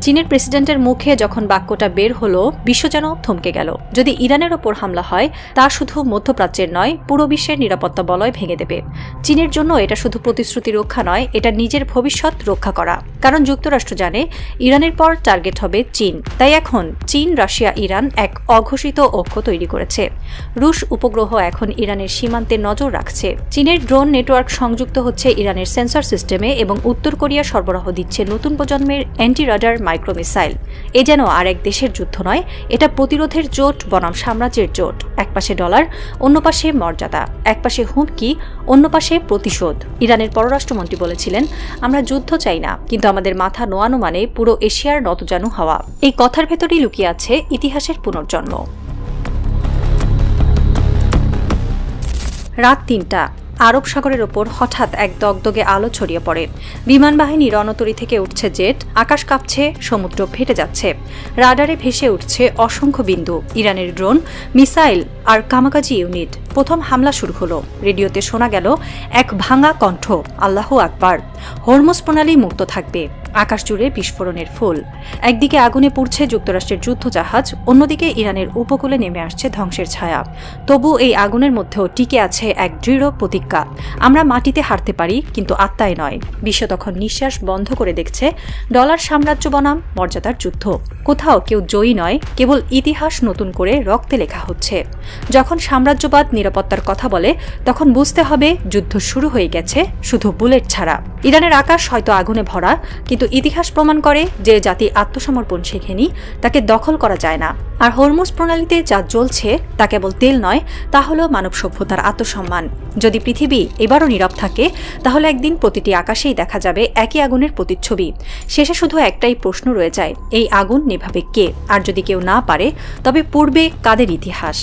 চীনের প্রেসিডেন্টের মুখে যখন বাক্যটা বের হলো, বিশ্ব যেন থমকে গেল। যদি ইরানের ওপর হামলা হয় তা শুধু মধ্যপ্রাচ্যের নয়, পুরো বিশ্বের নিরাপত্তা বলয় ভেঙে দেবে। চীনের জন্য এটা শুধু প্রতিশ্রুতি রক্ষা নয়, এটা নিজের ভবিষ্যৎ রক্ষা করা। কারণ যুক্তরাষ্ট্র জানে ইরানের পর টার্গেট হবে চীন। তাই এখন চীন, রাশিয়া, ইরান এক অঘোষিত ঐক্য তৈরি করেছে। রুশ উপগ্রহ এখন ইরানের সীমান্তে নজর রাখছে। চীনের ড্রোন নেটওয়ার্ক সংযুক্ত হচ্ছে ইরানের সেন্সর সিস্টেমে এবং উত্তর কোরিয়া সরবরাহ দিচ্ছে নতুন প্রজন্মের অ্যান্টি রাডার মাইক্রোমিসাইল। এ যেন আর এক দেশের যুদ্ধ নয়, এটা প্রতিরোধের জোট বনাম সাম্রাজ্যের জোট। এক পাশে ডলার, অন্য পাশে মর্যাদা। এক পাশে হুমকি, অন্য পাশে প্রতিশোধ। ইরানের পররাষ্ট্রমন্ত্রী বলেছিলেন, আমরা যুদ্ধ চাই না, কিন্তু আমাদের মাথা নোয়ানো মানে পুরো এশিয়ার নতজানু হওয়া। এই কথার ভেতরেই লুকিয়ে আছে ইতিহাসের পুনর্জন্ম। রাত ৩টা। আরব সাগরের ওপর হঠাৎ এক দগদগে আলো ছড়িয়ে পড়ে। বিমান বাহিনী রণতরী থেকে উঠছে জেট, আকাশ কাঁপছে, সমুদ্র ফেটে যাচ্ছে। রাডারে ভেসে উঠছে অসংখ্য বিন্দু। ইরানের ড্রোন, মিসাইল আর কামাকাজি ইউনিট। প্রথম হামলা শুরু হলো। রেডিওতে শোনা গেল এক ভাঙা কণ্ঠ, আল্লাহু আকবার। হরমুজ প্রণালী মুক্ত থাকবে। আকাশ জুড়ে বিস্ফোরণের ফুল। একদিকে আগুনে পুড়ছে যুক্তরাষ্ট্রের যুদ্ধজাহাজ, অন্যদিকে ইরানের উপকূলে নেমে আসছে ধ্বংসের ছায়া। তবু এই আগুনের মধ্যেও টিকে আছে এক দৃঢ় প্রতিজ্ঞা, আমরা মাটিতে হারতে পারি, কিন্তু আত্মায় নয়। বিশ্ব তখন নিঃশ্বাস বন্ধ করে দেখছে ডলার সাম্রাজ্য বনাম মর্যাদার যুদ্ধ। কোথাও কেউ জয়ী নয়, কেবল ইতিহাস নতুন করে রক্তে লেখা হচ্ছে। যখন সাম্রাজ্যবাদ নিরাপত্তার কথা বলে তখন বুঝতে হবে যুদ্ধ শুরু হয়ে গেছে, শুধু বুলেট ছাড়া। ইরানের আকাশ হয়তো আগুনে ভরা, কিন্তু ইতিহাস প্রমাণ করে যে জাতি আত্মসমর্পণ শেখেনি তাকে দখল করা যায় না। আর হরমুজ প্রণালীতে যা জ্বলছে তা কেবল তেল নয়, তা হলো মানব সভ্যতার আত্মসম্মান। যদি পৃথিবী এবারও নীরব থাকে তাহলে একদিন প্রতিটি আকাশেই দেখা যাবে একই আগুনের প্রতিচ্ছবি। শেষে শুধু একটাই প্রশ্ন রয়ে যায়, এই আগুন নেভাবে কে? আর যদি কেউ না পারে তবে পূর্বে কাদের ইতিহাস?